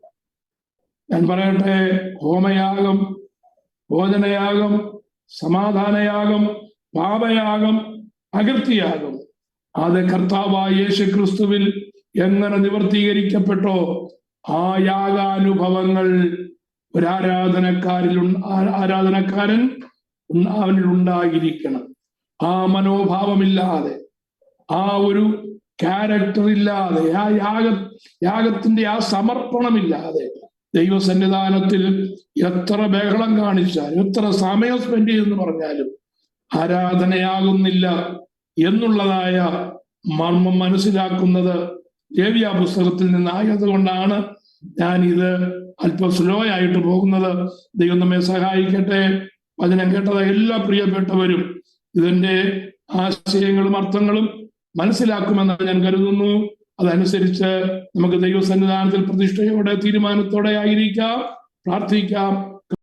ഞാൻ പറയട്ടെ, ഹോമയാഗം, ഭോജനയാഗം, സമാധാനയാഗം, പാപയാഗം, അകൃത്യയാഗം, അത് കർത്താവായ യേശു ക്രിസ്തുവിൽ എങ്ങനെ നിവർത്തീകരിക്കപ്പെട്ടോ ആ യാഗാനുഭവങ്ങൾ ഒരു ആരാധനക്കാരൻ അവനിൽ ഉണ്ടായിരിക്കണം. ആ മനോഭാവമില്ലാതെ, ആ ഒരു ക്യാരക്ടർ ഇല്ലാതെ, ആ യാഗത്തിന്റെ ആ സമർപ്പണമില്ലാതെ ദൈവസന്നിധാനത്തിൽ എത്ര ബഹളം കാണിച്ചാലും എത്ര സമയം സ്പെൻഡ് ചെയ്തെന്ന് പറഞ്ഞാലും ആരാധനയാകുന്നില്ല എന്നുള്ളതായ മർമ്മം മനസ്സിലാക്കുന്നത് ലേവ്യ പുസ്തകത്തിൽ നിന്നായത് കൊണ്ടാണ് ഞാൻ ഇത് അല്പം സ്ലോ ആയിട്ട് പോകുന്നത്. ദൈവം നമ്മെ സഹായിക്കട്ടെ. വചനം കേട്ടത് എല്ലാ പ്രിയപ്പെട്ടവരും ഇതിന്റെ ആശയങ്ങളും അർത്ഥങ്ങളും മനസ്സിലാക്കുമെന്ന് ഞാൻ കരുതുന്നു. അതനുസരിച്ച് നമുക്ക് ദൈവസന്നിധാനത്തിൽ പ്രതിഷ്ഠയോടെ തീരുമാനത്തോടെ ആയിരിക്കാം, പ്രാർത്ഥിക്കാം.